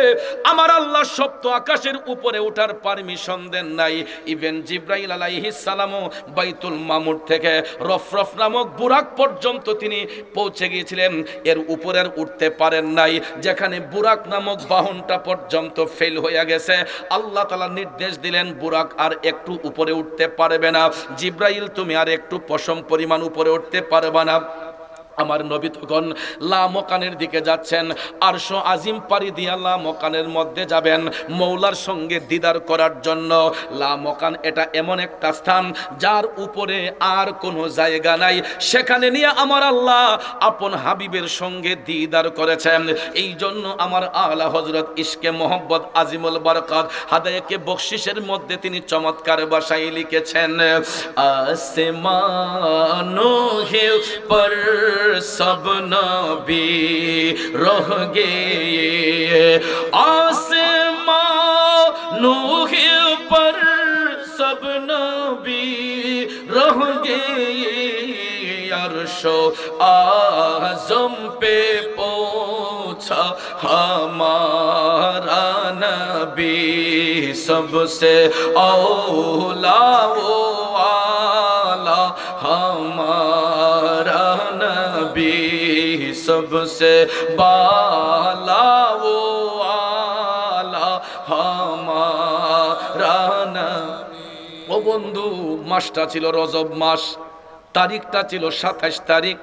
আমার আল্লাহ সপ্ত আকাশের উপরে ওঠার পারমিশন দেন নাই। ইভেন জিবরাইল আলাইহিস সালামও বাইতুল মামুর থেকে রফরফ নামক বুরাক পর্যন্ত তিনি পৌঁছে গিয়েছিলেন, এর উপরে উঠতে পারেন নাই। যেখানে বুরাক নামক বাহনটা পর্যন্ত ফেল হয়ে গেছে, আল্লাহ তাআলা নির্দেশ দিলেন বুরাক আর একটু উপরে উঠতে পারবে না, জিবরাইল তুমি আর একটু পশম পরিমাণ উপরে উঠতে পারবে না। আমার নবী তখন লা মকানের দিকে যাচ্ছেন, আরশ আজিম পাড়ি দিয়া লা মকানের মধ্যে যাবেন মৌলার সঙ্গে দিদার করার জন্য। লা মকান এটা এমন একটা স্থান যার উপরে আর কোনো জায়গা নাই, সেখানে নিয়ে আমার আল্লাহ আপন হাবিবের সঙ্গে দিদার করেছেন। এই জন্য আমার আলা হযরত ইশকে মোহাম্মদ আজিমুল বরকত হাদায়াকে বখশিশের মধ্যে তিনি চমৎকার ভাষায় লিখেছেন, আসমানো হে পর सब नबी रह गए, आसमानों पर सब नबी रह गए, अर्शो आज़म पे पहुंचा हमारा नबी, सबसे औला वो आला हमारा नबी, सबसे बाला वो आला हमारा नबी। ও বন্ধু, মাসটা ছিল রজব মাস, তারিখটা ছিল 27 তারিখ,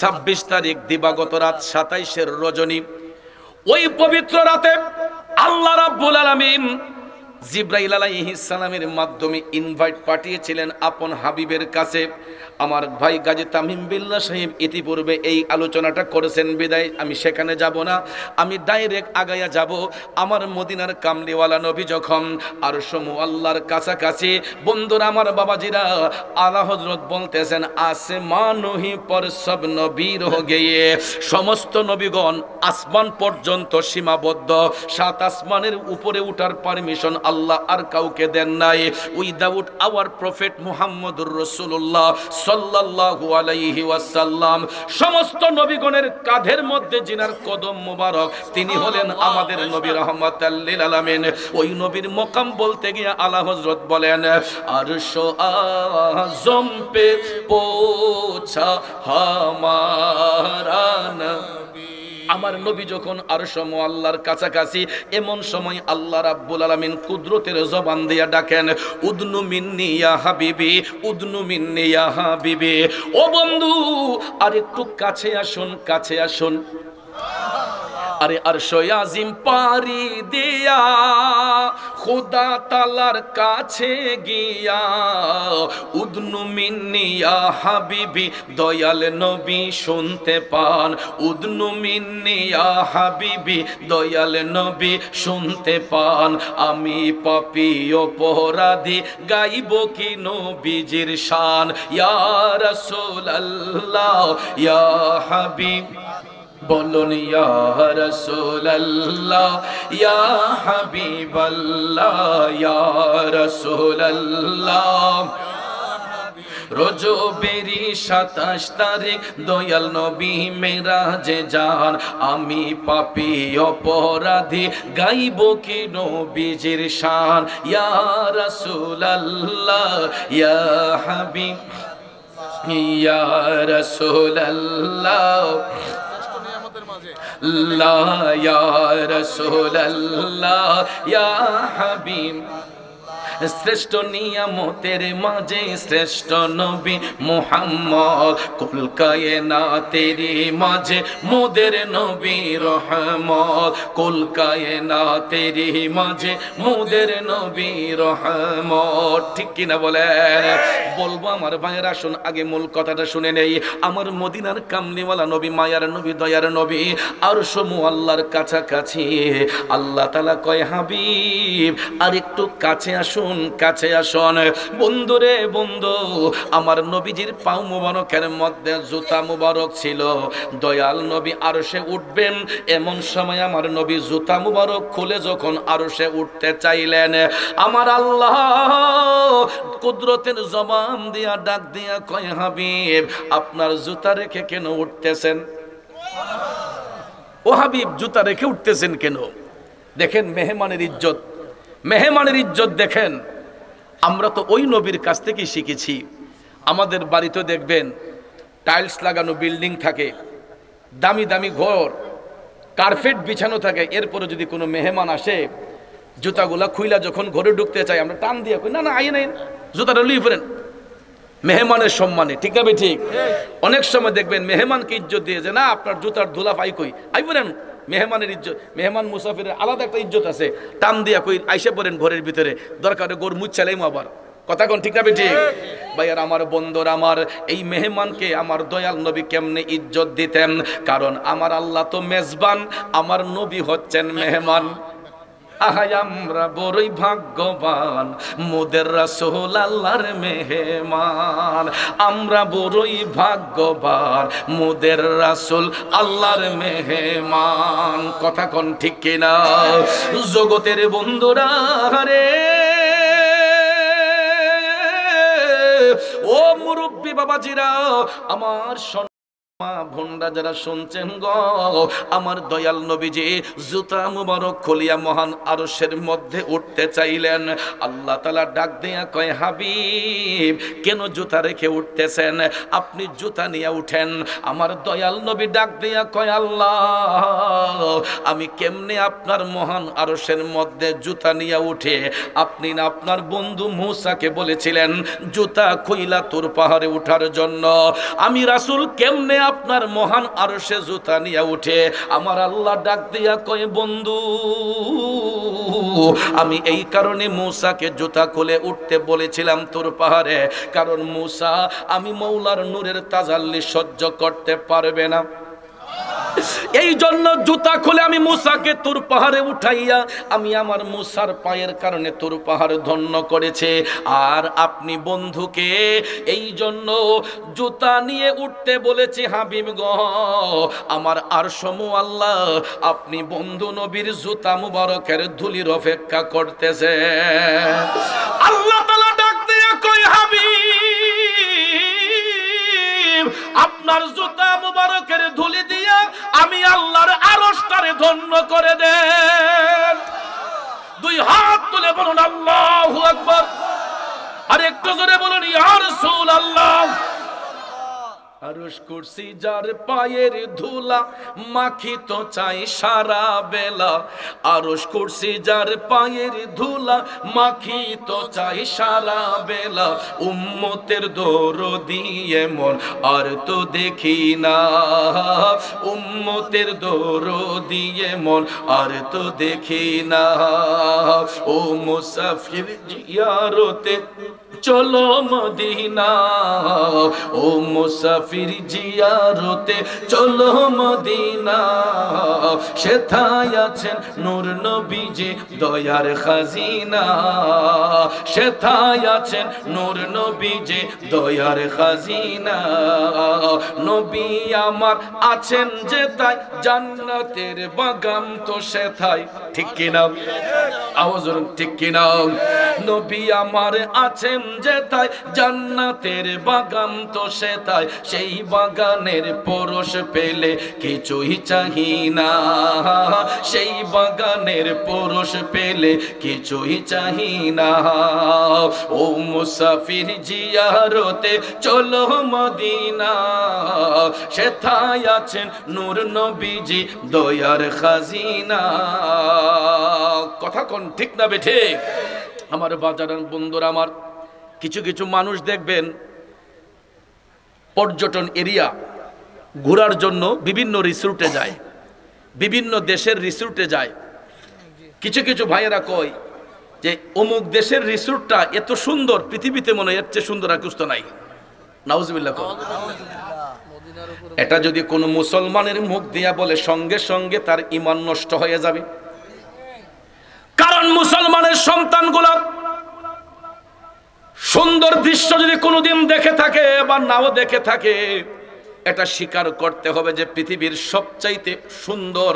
26 তারিখ দিবাগত রাত 27-এর রজনী। ওই পবিত্র রাতে আল্লাহ রাব্বুল আলামিন জিব্রাইল আলাইহিস সালামের মাধ্যমে ইনভাইট পাঠিয়েছিলেন আপন হাবিবের কাছে। আমার ভাই গাজী তামিম বিল্লাহ সাহেব ইতিপূর্বে এই আলোচনাটা করেছেন বিদায় আমি সেখানে যাব না, আমি ডাইরেক্ট আগাইয়া যাব আমার মদিনার কামলিওয়ালা নবী যখন আরশ মুআল্লার কাছাকাছি। বন্ধুরা আমার বাবাজিরা, আলা হযরত বলতেছেন আসমানহি পর সব নবীর হো গিয়ে, সমস্ত নবীগণ আসমান পর্যন্ত সীমাবদ্ধ, সাত আসমানের উপরে উঠার পারমিশন আল্লাহ আর কাউকে দেন নাই। উইদাউট আওয়ার প্রফেট মুহাম্মদুর রাসূলুল্লাহ সাল্লাল্লাহু আলাইহি ওয়াসাল্লাম, সমস্ত নবীগণের কাঁধের মধ্যে জিনার কদম মোবারক, তিনি হলেন আমাদের নবী রাহমাতাল লিল আলামিন। ওই নবীর মকাম বলতে গিয়ে আলা হযরত বলেন আরশ আযম পে পৌঁছা হামারা নবী। আমার নবী যখন আরশ মুআল্লার কাছাকাছি, এমন সময় আল্লাহ রাব্বুল আলামিন কুদরতের জবান দিয়া ডাকেন উদনু মিন্নি ইয়া হাবিবি, উদনু মিন্নি ইয়া হাবিবি। ও বন্ধু আর একটু কাছে আসুন, কাছে আসুন। আরে আরশ আজিম পারি দিয়া খুদা তাআলার কাছে গিয়া, উদনু মিন্নি ইয়া হাবিবি, দয়াল নবী শুনতে পান, উদনু মিন্নি ইয়া হাবিবি, দয়াল নবী শুনতে পান। আমি পাপী অপরাধী গাইব কি নবীজির শান, ইয়া রাসূলুল্লাহ ইয়া হাবিব, বলুন ইয়া রাসূলুল্লাহ ইয়া হাবিবাল্লাহ ইয়া রাসূলুল্লাহ। রজবেরি 27 তারিখ দয়াল নবী মেরাজে যান, আমি পাপী অপরাধী গাইব কি নবীজির শান, ইয়া রাসূলুল্লাহ ইয়া হাবিব ইয়া রাসূলুল্লাহ লা ইয়া রাসূলুল্লাহ ইয়া হাবিব। শ্রেষ্ঠ নিয়ামতের মাঝে শ্রেষ্ঠ নবী মুহাম্মদ, কুল কায়নাতের মাঝে মোদের নবী রহমত, কুল কায়নাতের মাঝে মোদের নবী রহমত। ঠিক কিনা বলেন? বলবো আমার ভাইয়েরা, আসুন আগে মূল কথাটা শুনে নেই। আমার মদিনার কামলিওয়ালা নবী, মায়ার নবী, দয়ার নবী আরশ মুআল্লার কাছাকাছি। আল্লাহ তাআলা কয় হাবিব আর একটু কাছে আসুন, কাছে আসুন। বন্ধু রে বন্ধু, আমার নবীজির পাও মুবারকের মধ্যে জুতা মুবারক ছিল। দয়াল নবী আরশে উঠবেন, এমন সময় আমার নবী জুতা মুবারক খুলে যখন আরশে উঠতে চাইলেন, আমার আল্লাহ কুদরতের জবান দিয়া ডাক দিয়া কয় হাবিব আপনার জুতা রেখে কেন উঠতেছেন? ও হাবিব জুতা রেখে উঠতেছেন কেন? দেখেন মেহমানের ইজ্জত, মেহমানের ইজ্জত দেখেন। আমরা তো ওই নবীর কাছ থেকেই শিখেছি। আমাদের বাড়িতে দেখবেন টাইলস লাগানো বিল্ডিং থাকে, দামি দামি ঘর, কার্পেট বিছানো থাকে। এরপরে যদি কোনো মেহমান আসে, জুতাগুলা খুইলা যখন ঘরে ঢুকতে চাই, আমরা টান দিয়ে কই না না আইয়ে নেন, জুতাটা লুই ফেরেন মেহমানের সম্মানে। ঠিক আছে ঠিক? অনেক সময় দেখবেন মেহমানকে ইজ্জত দিয়ে যে না আপনার জুতার ধুলা পাই কই আই বলেন। মেহমানের ইজ্জত, মেহমান মুসাফিরের আলাদা একটা ইজ্জত আছে। টান দিয়া কই আইসে পড়েন ঘরের ভিতরে, দরকারে গোর মুচ্ছালাইম আবার। কথা কোন ঠিক না ঠিক? ভাইয়ার আমার বন্ধুর, আমার এই মেহমানকে আমার দয়াল নবী কেমনে ইজ্জত দিতেন? কারণ আমার আল্লাহ তো মেজবান, আমার নবী হচ্ছেন মেহমান। আহাই আমরা বড়ই ভাগ্যবান, মোদের রাসূল আল্লাহর মেহমান। আমরা বড়ই ভাগ্যবান, মোদের রাসূল আল্লাহর মেহমান। কথা কোন ঠিক কিনা? জগতের বন্ধুরা রে, ও মুরব্বী বাবাজিরা, আমার ভন্ডা যারা শুনছেন গো, আমার দয়াল নবীজি জুতা মুবারক খুলিয়া মহান আরশের মধ্যে উঠতে চাইলেন। আল্লাহ তাআলা ডাক দিয়া কয় হাবিব কেন জুতা রেখে উঠতেছেন? আপনি জুতা নিয়ে উঠেন। আমার দয়াল নবী ডাক দিয়া কয় আল্লাহ আমি কেমনে আপনার মহান আরশের মধ্যে জুতা নিয়ে উঠে? আপনি না আপনার বন্ধু মূসাকে বলেছিলেন জুতা খুইলা তোর পাহাড়ে উঠার জন্য। আমি রাসূল কেমনে আপনার মহান আরশে জুতা নিয়ে উঠে আমার আল্লাহ ডাক দিয়া কয় বন্ধু আমি এই কারণে মূসাকে জুতা খুলে উঠতে বলেছিলাম তোর পাহাড়ে, কারণ মূসা আমি মৌলার নূরের তাজাল্লি সহ্য করতে পারবে না, এই জন্য জুতা খুলে আমি মূসাকে তোর পাহাড়ে উঠাইয়া আমি আমার মূসার পায়ের কারণে তোর পাহাড় ধন্য করেছে। আর আপনি বন্ধুকে এই জন্য জুতা নিয়ে উঠতে বলেছি হাবিব গো, আমার আরশমু আল্লাহ আপনি বন্ধু নবীর জুতা মুবারকের ধুলির অপেক্ষা করতেছে। আল্লাহ তাআলা ডাক দিয়ে কয় হাবিব আপনার জুতা মুবারকের ধুলি দিয়া আমি আল্লাহর আরশটারে ধন্য করে দেন। দুই হাত তুলে বলুন আল্লাহু আকবার, আর একটু জোরে বলুন ইয়া রাসূলুল্লাহ। আরশ কুরসি যার পায়ের ধুলা মাখিত চাই সারা বেলা, আরশ কুরসি যার পায়ের ধুলা মাখিত চাই সারা বেলা, উম্মতের দরদি এমন আর তো দেখি না, উম্মতের দরদি এমন আর তো দেখি না। ও মুসাফির জিয়ারতে চলো মদিনা, ও মুসাফির জিয়ারতে চলো মদিনা, সেথায় আছেন নূর নবীজি দয়ার খাজিনা, সেথায় আছেন নূর নবীজি দয়ার খাজিনা। নবী আমার আছেন যেথায় জান্নাতের বাগান তো সেথায়, ঠিক কিনা আওয়াজ ঠিক কিনা? নবী আমার আছেন যেথায় জান্নাতের বাগান তো সেথায়, সেই বাগানের পরশ পেলে কিছুই চাহি না, সেই বাগানের পরশ পেলে কিছুই চাহি না। ও মুসাফির জিয়ারতে চলো মদিনা, সেথায় আছেন নূর নবীজি দয়ার খাজিনা। কথা কোন ঠিক না বেঠে? আমার বাজারের বন্ধুরা আমার, কিছু কিছু মানুষ দেখবেন পর্যটন এরিয়া ঘোরার জন্য বিভিন্ন রিসোর্টে যায়, বিভিন্ন দেশের রিসোর্টে যায়। কিছু কিছু ভাইয়েরা কয় যে অমুক দেশের রিসোর্টটা এত সুন্দর, পৃথিবীতে মনে হয় এর চেয়ে সুন্দর আর কিছু নাই। নাউজুবিল্লাহ। এটা যদি কোনো মুসলমানের মুখ দিয়া বলে সঙ্গে সঙ্গে তার ঈমান নষ্ট হয়ে যাবে, কারণ মুসলমানের সন্তানগুলো সুন্দর দৃশ্য যদি কোনোদিন দেখে থাকে বা নাও দেখে থাকে, এটা স্বীকার করতে হবে যে পৃথিবীর সবচাইতে সুন্দর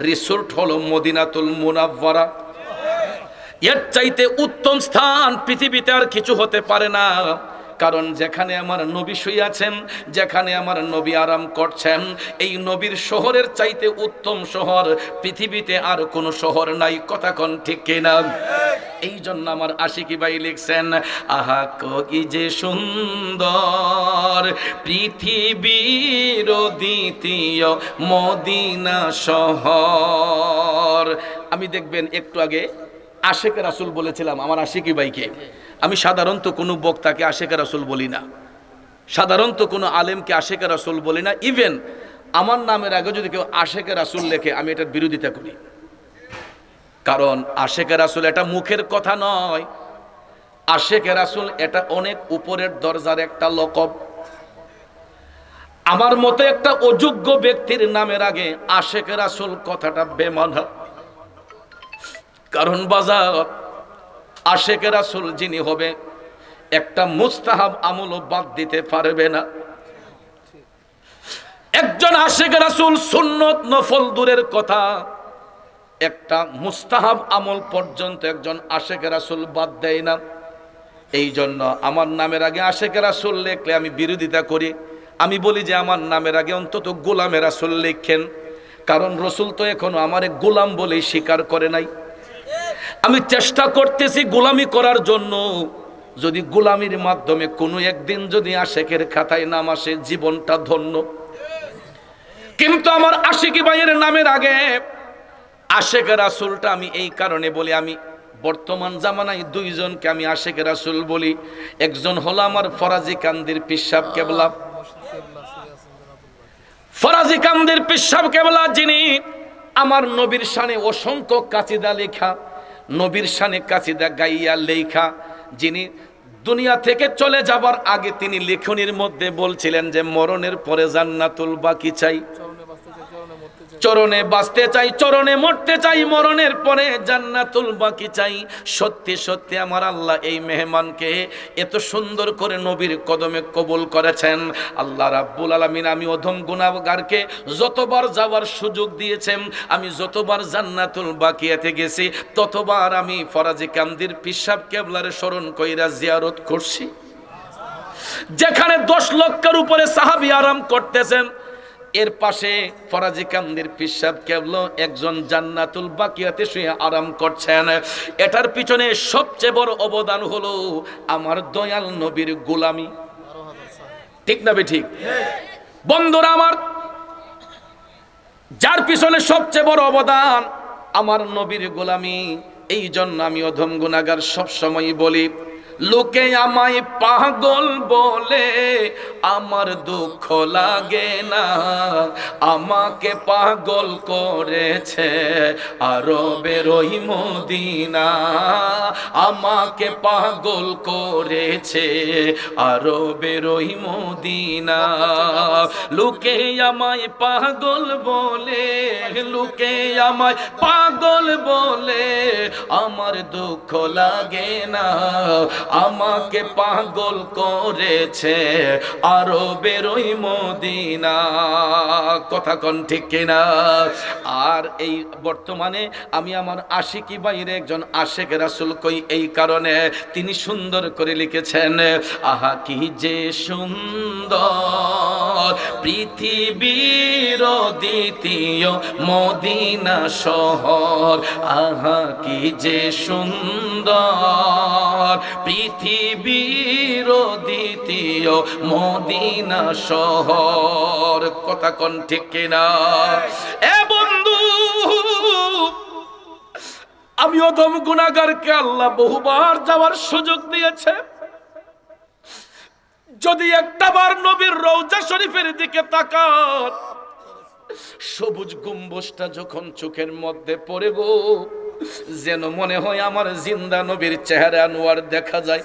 রিসোর্ট হলো মদিনাতুল মুনাওয়ারা। এর চাইতে উত্তম স্থান পৃথিবীতে আর কিছু হতে পারে না, কারণ যেখানে আমার নবী শুইয়াছেন, যেখানে আমার নবী আরাম করছেন, এই নবীর শহরের চাইতে উত্তম শহর পৃথিবীতে আর কোনো শহর নাই। কথা কোন ঠিক কিনা? এই জন্য আমার আশিকি ভাই লিখছেন, আহা কি যে সুন্দর পৃথিবীর দ্বিতীয় মদিনা শহর। আমি দেখবেন একটু আগে আশেক রাসূল বলেছিলাম আমার আশিকি ভাইকে, আমি সাধারণত কোনো বক্তাকে আশেক রাসূল বলি না, সাধারণত কোনো আলেমকে আশেক রাসূল বলি না। ইভেন আমার নামের আগে যদি কেউ আশেক রাসূল লেখে আমি এটার বিরোধিতা করি, কারণ আশেক রাসূল এটা মুখের কথা নয়, আশেক রাসূল এটা অনেক উপরের দরজার একটা লকব। আমার মতে একটা অযোগ্য ব্যক্তির নামের আগে আশেক রাসূল কথাটা বেমানা, কারণ বাজার আশেক রাসূল যিনি হবে একটা মুস্তাহাব আমলও বাদ দিতে পারবে না। একজন আশেক রাসূল সুন্নত নফল দূরের কথা, একটা মুস্তাহাব আমল পর্যন্ত একজন আশেক রাসূল বাদ দেয় না। এই জন্য আমার নামের আগে আশেক রাসূল লিখলে আমি বিরোধিতা করি। আমি বলি যে আমার নামের আগে অন্তত গোলামে রাসূল লিখেন, কারণ রসুল তো এখনো আমারে গোলাম বলেই স্বীকার করে নাই। আমি চেষ্টা করতেছি গোলামি করার জন্য, যদি গোলামির মাধ্যমে কোনো একদিন যদি আশেকের খাতায় নাম আসে জীবনটা ধন্য। কিন্তু আমার আশিকি ভাইয়ের নামের আগে আশেক রাসূলটা আমি এই কারণে বলি, আমি বর্তমান জামানায় দুইজনকে আমি আশেক রাসূল বলি। একজন হলো আমার ফরাজি কান্দির পিসাব কেবলা, ফরাজি কামদের পেশাব কেবলা, যিনি আমার নবীর শানে অসংখ্য কাসিদা লেখা, নবীর শানে কাসিদা গাইয়া লেখা, যিনি দুনিয়া থেকে চলে যাবার আগে তিনি লেখনির মধ্যে বলছিলেন যে মরণের পরে জান্নাতুল বাকি চাই, চরণে বাঁচতে চাই, চরণে মরতে চাই, মরণের পরে জান্নাতুল বাকি চাই। সত্যি সত্যি আমার আল্লাহ এই মেহমানকে এত সুন্দর করে নবীর কদমে কবুল করেছেন। আল্লাহ রাব্বুল আলামিন আমি অধম গুনাহগারকে যতবার যাওয়ার সুযোগ দিয়েছেন, আমি যতবার জান্নাতুল বাকিয়াতে গেছি, ততবার আমি ফরাজি কামদির পিসাব কেবলারে স্মরণ কইরা জিয়ারত করছি। যেখানে 10 লক্ষের উপরে সাহাবী আরাম করতেছেন, এর পাশে ফরাজি কামদির পিসাব কেবল একজন জান্নাতুল বাকিয়াতে শুয়ে আরাম করছেন। এটার পিছনে সবচেয়ে বড় অবদান হলো আমার দয়াল নবীর গোলামি। ঠিক না ঠিক? বন্ধুরা আমার, যার পিছনে সবচেয়ে বড় অবদান আমার নবীর গোলামি, এই জন্য আমি অধম গুনাহগার সব সময় বলি, লোকে আমায় পাগল বলে আমার দুঃখ লাগে না, আমাকে পাগল করেছে আরবের ওই মদিনা, আমাকে পাগল করেছে আরবের ওই মদিনা। লোকে আমায় পাগল বলে, লোকে আমায় পাগল বলে আমার দুঃখ লাগে না, আমাকে পাগল করেছে আরবের ওই মদিনা। কথা কোন ঠিক কিনা? আর এই বর্তমানে আমি আমার আশিকি বাইরে একজন আশেক রাসূল কই, এই কারণে তিনি সুন্দর করে লিখেছেন, আহা কি যে সুন্দর পৃথিবীর দ্বিতীয় মদিনা শহর, আহা কি যে সুন্দর পৃথিবীর দ্বিতীয় মদিনা শহর। কথা কোন ঠিক কিনা? এ বন্ধু, আমি অধম গুনাহগারকে আল্লাহ বহুবার যাওয়ার সুযোগ দিয়েছে। যদি একটাবার নবীর রওজা শরীফের দিকে তাকান, সবুজ গম্বুজটা যখন চোখের মধ্যে পড়ে গো, যেন মনে হয় আমার জিন্দা নবীর চেহারা আনোয়ার দেখা যায়।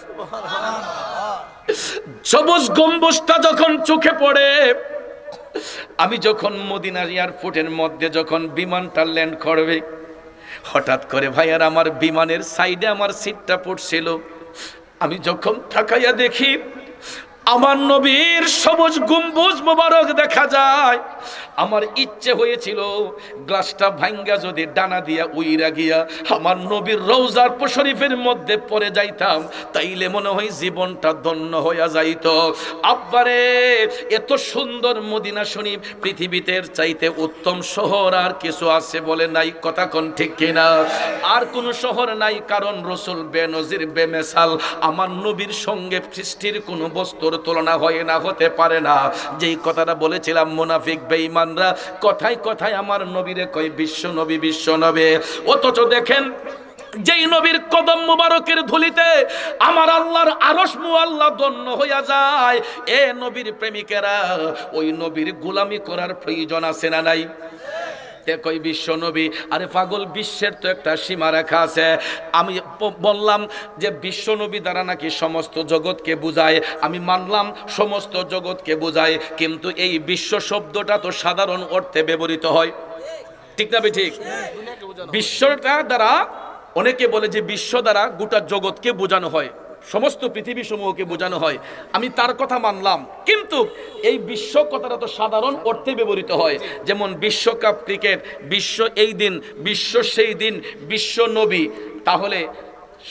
সবুজ গম্বুজটা যখন চোখে পড়ে, আমি যখন মদিনা এয়ারপোর্টের মধ্যে যখন বিমানটা ল্যান্ড করবে, হঠাৎ করে ভাইয়ার আমার বিমানের সাইডে আমার সিটটা পড়ছিল, আমি যখন তাকাইয়া দেখি আমার নবীর সবুজ গম্বুজ মোবারক দেখা যায়। আমার ইচ্ছে হয়েছিল গ্লাসটা ভাঙ্গা যদি ডানা দিয়া উইরা গিয়া আমার নবীর রওজার শরীফের মধ্যে পড়ে যাইতাম, তাইলে মনে হয় জীবনটা ধন্য হইয়া যাইত। আব্বারে, এত সুন্দর মদিনা শরীফ পৃথিবীতে চাইতে উত্তম শহর আর কিছু আছে বলে নাই? কথা কোন ঠিক কিনা? আর কোন শহর নাই, কারণ রসুল বেনজির বেমেসাল, আমার নবীর সঙ্গে সৃষ্টির কোন বস্তুর তুলনা হয় না, হতে পারে না। যেই কথাটা বলেছিলাম মুনাফিক বেঈমানরা কথায় কথায় আমার নবীরে কয় বিশ্ব নবী, বিশ্ব নবী। অথচ দেখেন, যেই নবীর কদম মুবারকের ধুলিতে আমার আল্লাহর আরশ মুআল্লা ধন্য হইয়া যায়, এ নবীর প্রেমিকেরা ওই নবীর গোলামি করার প্রয়োজন আছে না নাই? কই বিশ্ব নবী, আরে পাগল, বিশ্বের তো একটা সীমা রেখা আছে। আমি বললাম যে বিশ্ব নবী দ্বারা নাকি সমস্ত জগৎকে বুঝায়, আমি মানলাম সমস্ত জগৎকে বুঝায়, কিন্তু এই বিশ্ব শব্দটা তো সাধারণ অর্থে ব্যবহৃত হয়, ঠিক না ঠিক? বিশ্বটা দ্বারা অনেকে বলে যে বিশ্ব দ্বারা গোটা জগৎকে বোঝানো হয়, সমস্ত পৃথিবী সমূহকে বোঝানো হয়, আমি তার কথা মানলাম, কিন্তু এই বিশ্ব কথাটা তো সাধারণ অর্থে ব্যবহৃত হয়। যেমন বিশ্বকাপ ক্রিকেট, বিশ্ব এই দিন, বিশ্ব সেই দিন, বিশ্ব নবী। তাহলে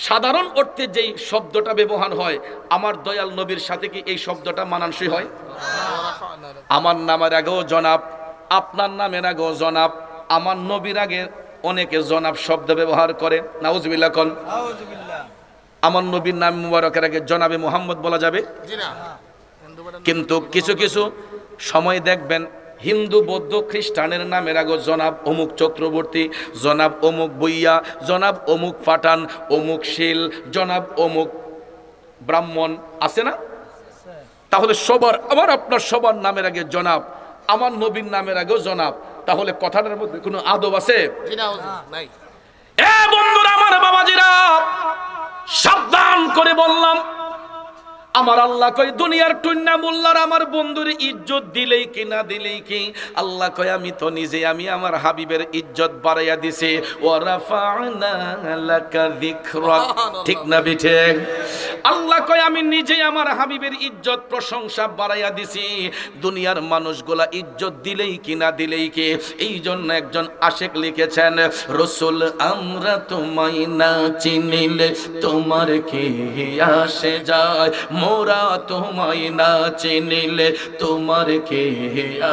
সাধারণ অর্থে যেই শব্দটা ব্যবহার হয়, আমার দয়াল নবীর সাথে কি এই শব্দটা মানানসই হয়? আমার নামের আগেও জনাব, আপনার নামের আগেও জনাব, আমার নবীর আগে অনেকে জনাব শব্দ ব্যবহার করে। নাউজুবিল্লাহ কোন? আমার নবীর নাম মুবারকের আগে জনাবে মুহাম্মদ বলা যাবে? কিন্তু কিছু কিছু সময় দেখবেন হিন্দু, বৌদ্ধ, খ্রিস্টানের নামের আগে জনাব অমুক চক্রবর্তী, জনাব অমুক বইয়া, জনাব অমুক পাঠান, অমুক শীল, জনাব অমুক ব্রাহ্মণ, আছে না? তাহলে সবার, আবার আপনার সবার নামের আগে জনাব, আমার নবীর নামের আগেও জনাব, তাহলে কথাটার মধ্যে কোনো আদব আছে? এ বন্ধুরা আমার, বাবাজিরা, সাবধান করে বললাম, আমার আল্লাহ কয় দুনিয়ার টুন্না মোল্লার আমার বন্ধুর ইজ্জত দিলেই কি না দিলেই কি, আল্লাহ কয় আমি তো নিজে, আমি আমার হাবিবের ইজ্জত বাড়াইয়া দিছি। ওয়া রাফা'না লাকা যিকরাক, ঠিক না বিঠিক? আল্লাহ কয় আমি নিজে আমার হাবিবের ইজ্জত প্রশংসা বাড়াইয়া দিছি। দুনিয়ার মানুষগুলা ইজ্জত দিলেই কি না দিলেই কি। এই জন্য একজন আশেক লিখেছেন, রসুল আমরা তোমায় না চিনিলে তোমার কি আসে যায়, মোরা তোমায় না চিনিলে তোমার কে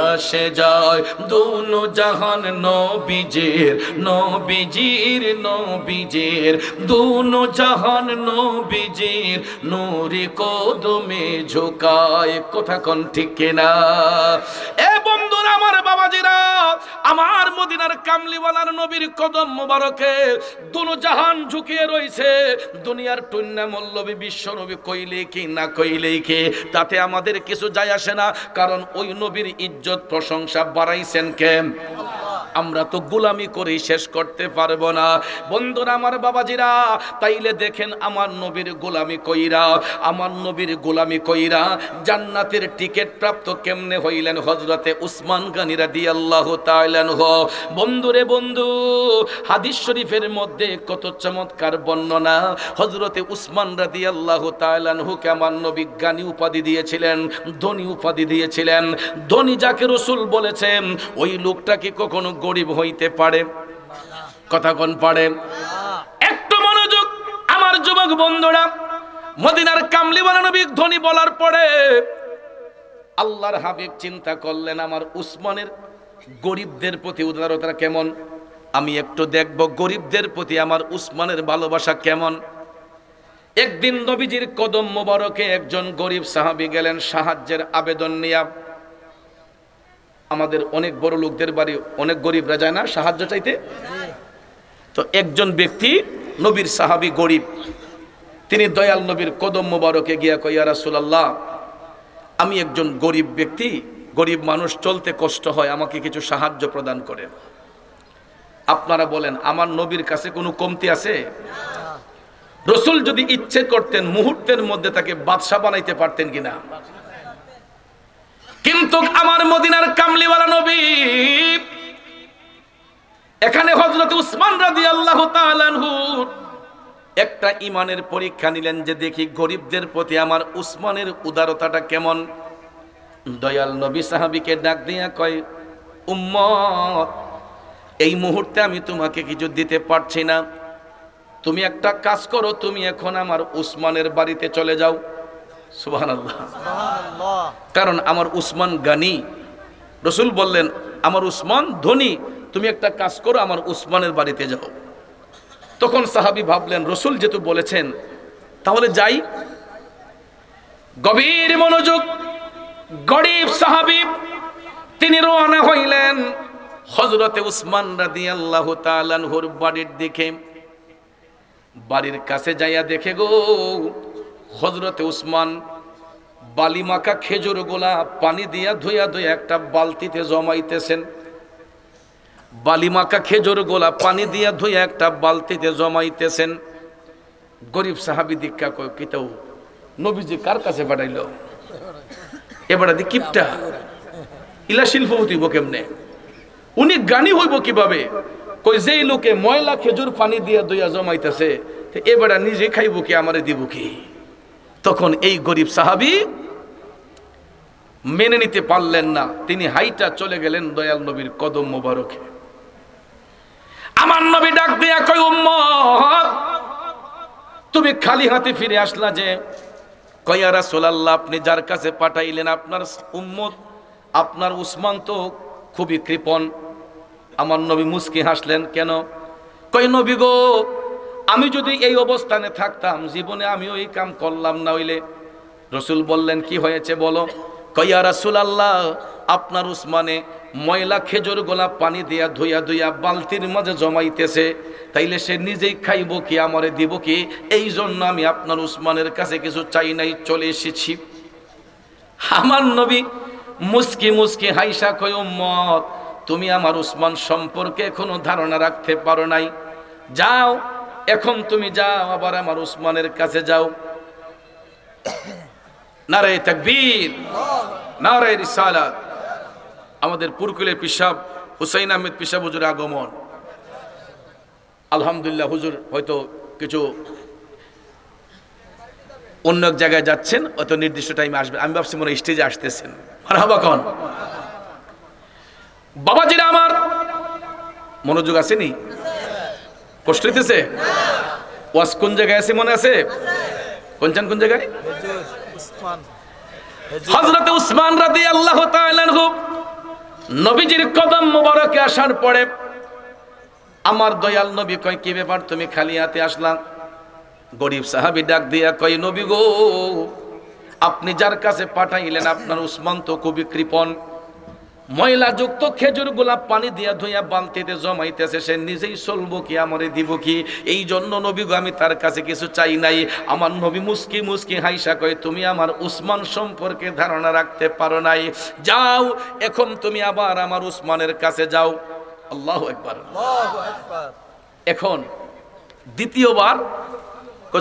আসে যায়। দুনো জাহান নবীজির নবীজির নবীজির, দুনো জাহান নবীজির নূরে কদমে ঝুকায়। কথা কোন ঠিক কিনা? এ বন্ধুরা আমার, বাবাজিরা, আমার মদিনার কামলিওয়ালার নবীর কদম মোবারকে দুনো জাহান ঝুঁকিয়ে রয়েছে। দুনিয়ার টুন্না মৌলবী বিশ্ব নবী কইলে কি না কইলে কি, তাতে আমাদের কিছু যায় আসে না, কারণ ওই নবীর ইজ্জত প্রশংসা বাড়াইছেন কে? আমরা তো গোলামি করে শেষ করতে পারবো না। বন্ধুরা আমার, বাবাজিরা, তাইলে দেখেন আমার নবীর গোলামি কইরা, আমার নবীর গোলামি কইরা জান্নাতের টিকিট প্রাপ্ত কেমনে হইলেন হযরতে উসমান গনি রাদিয়াল্লাহু তাআলা আনহু। বন্ধুরে বন্ধু, হাদিস শরীফের মধ্যে কত চমৎকার বর্ণনা। হযরতে উসমান রাদিয়াল্লাহু তাআলা আনহুকে আমার নবী জ্ঞানী উপাধি দিয়েছিলেন, ধনী উপাধি দিয়েছিলেন। ধনী যাকে রাসূল বলেছেন, ওই লোকটা কি কখনো গরিব হইতে পারে? কথা কোন পারে? একটু মনোযোগ আমার যুবক বন্ধুরা। মদিনার কামলিওয়ালা নবী ধনী বলার পরে আল্লাহর হাবিব চিন্তা করলেন, আমার উসমানের গরিবদের প্রতি উদারতা কেমন, আমি একটু দেখব গরিবদের প্রতি আমার উসমানের ভালোবাসা কেমন। একদিন নবীজির কদম মোবারকে একজন গরিব সাহাবী গেলেন সাহায্যের আবেদন নিয়ে। আমাদের অনেক বড় লোকদের বাড়ি অনেক গরিবরা যায় না সাহায্য চাইতে? তো একজন ব্যক্তি নবীর সাহাবী গরিব, তিনি দয়াল নবীর কদম মোবারকে গিয়া কয়, ইয়া রাসূলুল্লাহ, আমি একজন গরিব ব্যক্তি, গরিব মানুষ, চলতে কষ্ট হয়, আমাকে কিছু সাহায্য প্রদান করেন। আপনারা বলেন আমার নবীর কাছে কোনো কমতি আছে? রাসূল যদি ইচ্ছে করতেন মুহূর্তের মধ্যে তাকে বাদশা বানাইতে পারতেন কিনা? কিন্তু আমার মদিনার কামলিওয়ালা নবী এখানে হযরত উসমান রাদিয়াল্লাহু তাআলা আনহু একটা ঈমানের পরীক্ষা নিলেন, যে দেখি গরিবদের প্রতি আমার উসমানের উদারতাটা কেমন। দয়াল নবী সাহাবীকে ডাক দিয়া কয়, উম্মত, এই মুহূর্তে আমি তোমাকে কিছু দিতে পারছি না, তুমি একটা কাজ করো, তুমি এখন আমার উসমানের বাড়িতে চলে যাও। সুবহানাল্লাহ। কারণ আমার উসমান গানি। রাসূল বললেন আমার উসমান ধনী, তুমি একটা কাজ করো, আমার উসমানের বাড়িতে যাও। তখন সাহাবী ভাবলেন রাসূল যেহেতু বলেছেন তাহলে যাই। গভীর মনোযোগ, গরিব সাহাবী তিনি রওনা হইলেন হযরতে উসমান রাদিয়াল্লাহু তাআলা আনহুর বাড়ির দিকে। বাড়ির কাছে যাইয়া দেখে গো, হযরতে উসমান বালিমাখা খেজুর গোলা পানি দিয়া ধুইয়া ধুইয়া একটা বালতিতে জমাইতেছেন। বালিমাখা খেজুর গোলা পানি দিয়া ধুইয়া একটা বালতিতে জমাইতেছেন। গরিব সাহাবী দীক্ষা কয়, কিতাও নবীজি কার কাছে পাঠাইলো? এবারে দি কিপটা ইলা শিল্পপতি হইব কেমনে? উনি জ্ঞানী হইব কিভাবে? কই যেই লোকে ময়লা খেজুর পানি দিয়া ধুইয়া জমাইতেছে, এবারে নিজে খাইব কি, আমারে দিব কি? তখন এই গরিব সাহাবী মেনে নিতে পারলেন না, তিনি হাইটা চলে গেলেন দয়াল নবীর কদম মোবারকে। আমার নবী ডাক দিয়া কয়, উম্মত, তুমি খালি হাতে ফিরে আসলা যে? কয়, ইয়া রাসূলুল্লাহ, আপনি যার কাছে পাঠাইলেন আপনার উম্মত, আপনার উসমান তো খুবই কৃপণ। আমার নবী মুস্কি হাসলেন। কেন? কয়, নবী গো, আমি যদি এই অবস্থানে থাকতাম জীবনে আমিও এই কাম করলাম না হইলে। রাসূল বললেন কি হয়েছে বলো? কয়, ইয়া রাসূলুল্লাহ, আপনার উসমানে ময়লা খেজুর গোলা পানি দিয়া ধুইয়া ধুইয়া বালতির মাঝে জমাইতেছে, তাইলে সে নিজেই খাইব কি, আমারে দিব কি? এই জন্য আমি আপনার উসমানের কাছে কিছু চাই নাই, চলে এসেছি। আমার নবী মুস্কি মুস্কি হাইসা কয় উম্মত তুমি আমার উসমান সম্পর্কে এখনো ধারণা রাখতে পারো নাই, যাও এখন তুমি যাও আবার আমার উসমানের কাছে যাও। নারে তাকবীর, নারে রিসালাত। আমাদের পুরকুলের পিসাব হুসাইন আহমেদ পিসাব হুজুরের আগমন, আলহামদুলিল্লাহ। হুজুর হয়তো কিছু অন্য এক জায়গায় যাচ্ছেন, হয়তো নির্দিষ্ট টাইমে আসবেন। আমি ভাবছি মনে স্টেজে আসতেছেন। মারহাবা কোন বাবাজিরা আমার, মনোযোগ আসেনি? কষ্ট হইতেছে? ওয়াজ কোন জায়গায় আছে মনে আছে? কোন জায়গায়? হযরত উসমান রাদিয়াল্লাহু তাআলা আনহু নবীজির কদম মোবারকে আসার পরে আমার দয়াল নবী কয় কি ব্যাপার তুমি খালি হাতে আসলা? গরিব সাহাবী ডাক দিয়া কয় নবী গো, আপনি যার কাছে পাঠাইলেন আপনার উসমান তো খুবই কৃপণ, ময়লা যুক্ত খেজুর গোলাপ পানি দিয়া ধুইয়া বালতিতে জমাইতেছে, সে নিজেই চলবো কি আমারে দিব কি? এই জন্য নবী গো আমি তার কাছে কিছু চাই নাই। আমার নবী মুস্কি মুস্কি হাইসা কয় তুমি আমার উসমান সম্পর্কে ধারণা রাখতে পারো নাই, যাও এখন তুমি আবার আমার উসমানের কাছে যাও। আল্লাহু আকবার, আল্লাহু আকবার। এখন দ্বিতীয়বার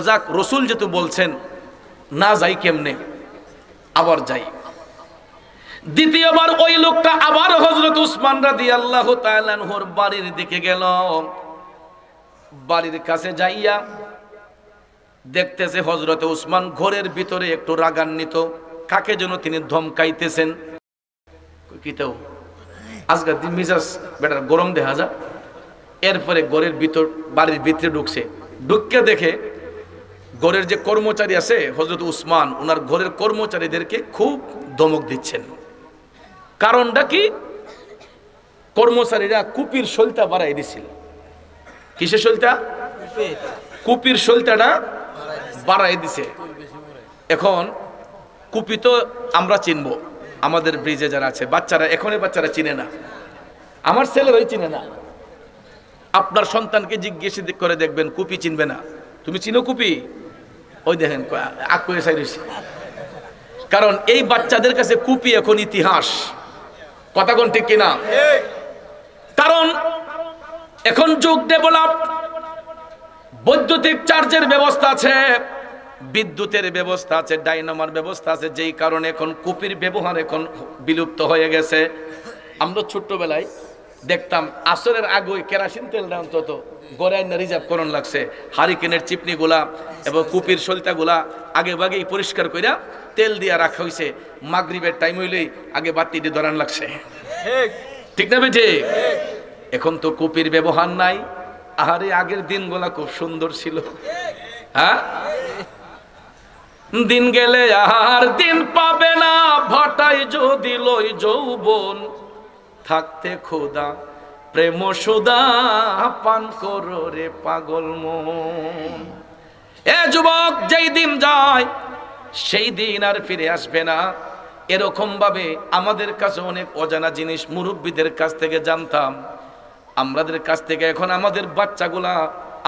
যাক রসুল যেহেতু বলছেন না যাই কেমনে, আবার যাই। দ্বিতীয়বার ওই লোকটা আবার হযরত উসমান রাদিয়াল্লাহু তাআলা আনহুর বাড়ির দিকে গেল। বাড়ির কাছে যাইয়া দেখতেছে হযরত উসমান ঘরের ভিতরে একটু রাগান্বিত, কাকে যেন তিনি ধমকাইতেছেন। কিতাও আজকাল দিন মিজাজ বেটার গরম দেখা যায়। এরপরে ঘরের ভিতর বাড়ির ভিতরে ঢুকছে, ঢুকে দেখে ঘরের যে কর্মচারী আছে হযরত উসমান ওনার ঘরের কর্মচারীদেরকে খুব ধমক দিচ্ছেন। কারণটা কি? কর্মচারীরা কুপির সলতা বাড়াই দিছিল। কিসের সলতা? কুপির সলতাটা বাড়াই দিছে। এখন কুপি তো আমরা চিনবো, আমাদের ব্রিজে যারা আছে বাচ্চারা, এখনই বাচ্চারা চিনে না, আমার ছেলেরাই চিনে না। আপনার সন্তানকে জিজ্ঞেস করে দেখবেন কুপি চিনবে না। তুমি চিনো কুপি? ওই দেখেন আকুয়ে সাইরেছি। কারণ এই বাচ্চাদের কাছে কুপি এখন ইতিহাস। কথা কোন ঠিক কিনা? কারণ এখন যুগ ডেভেলপ, বৈদ্যুতিক চার্জের ব্যবস্থা আছে, বিদ্যুতের ব্যবস্থা আছে, ডাইনামার ব্যবস্থা আছে, যেই কারণে এখন কুপির ব্যবহার এখন বিলুপ্ত হয়ে গেছে। আমরা ছোট্টবেলায় দেখতাম আসরের আগে কেরাসিন তেলটা অন্তত গড়ায় না রিজার্ভ করণ লাগছে, হারিকেনের চিপনিগুলা এবং কুপির সলতাগুলা আগে ভাগেই পরিষ্কার কইরা তেল দিয়া রাখা হয়েছে। মাগরিবের টাইম হইলেই আগে বাতি দিয়ে ধরান লাগছে, ঠিক না বেঠে? এখন তো কুপির ব্যবহার নাই। আহারে আগের দিনগুলা খুব সুন্দর ছিল। হ্যাঁ, দিন গেলে আর দিন পাবে না, ভাটাই যদি লই যৌবন, থাকতে খোদা প্রেম সুদা পান করো রে পাগল মন। এ যুবক, যেই দিন যায় সেই দিন আর ফিরে আসবে না। এরকম ভাবে আমাদের কাছে অনেক অজানা জিনিস মুরব্বীদের কাছ থেকে জানতাম, আমাদের কাছ থেকে এখন আমাদের বাচ্চাগুলা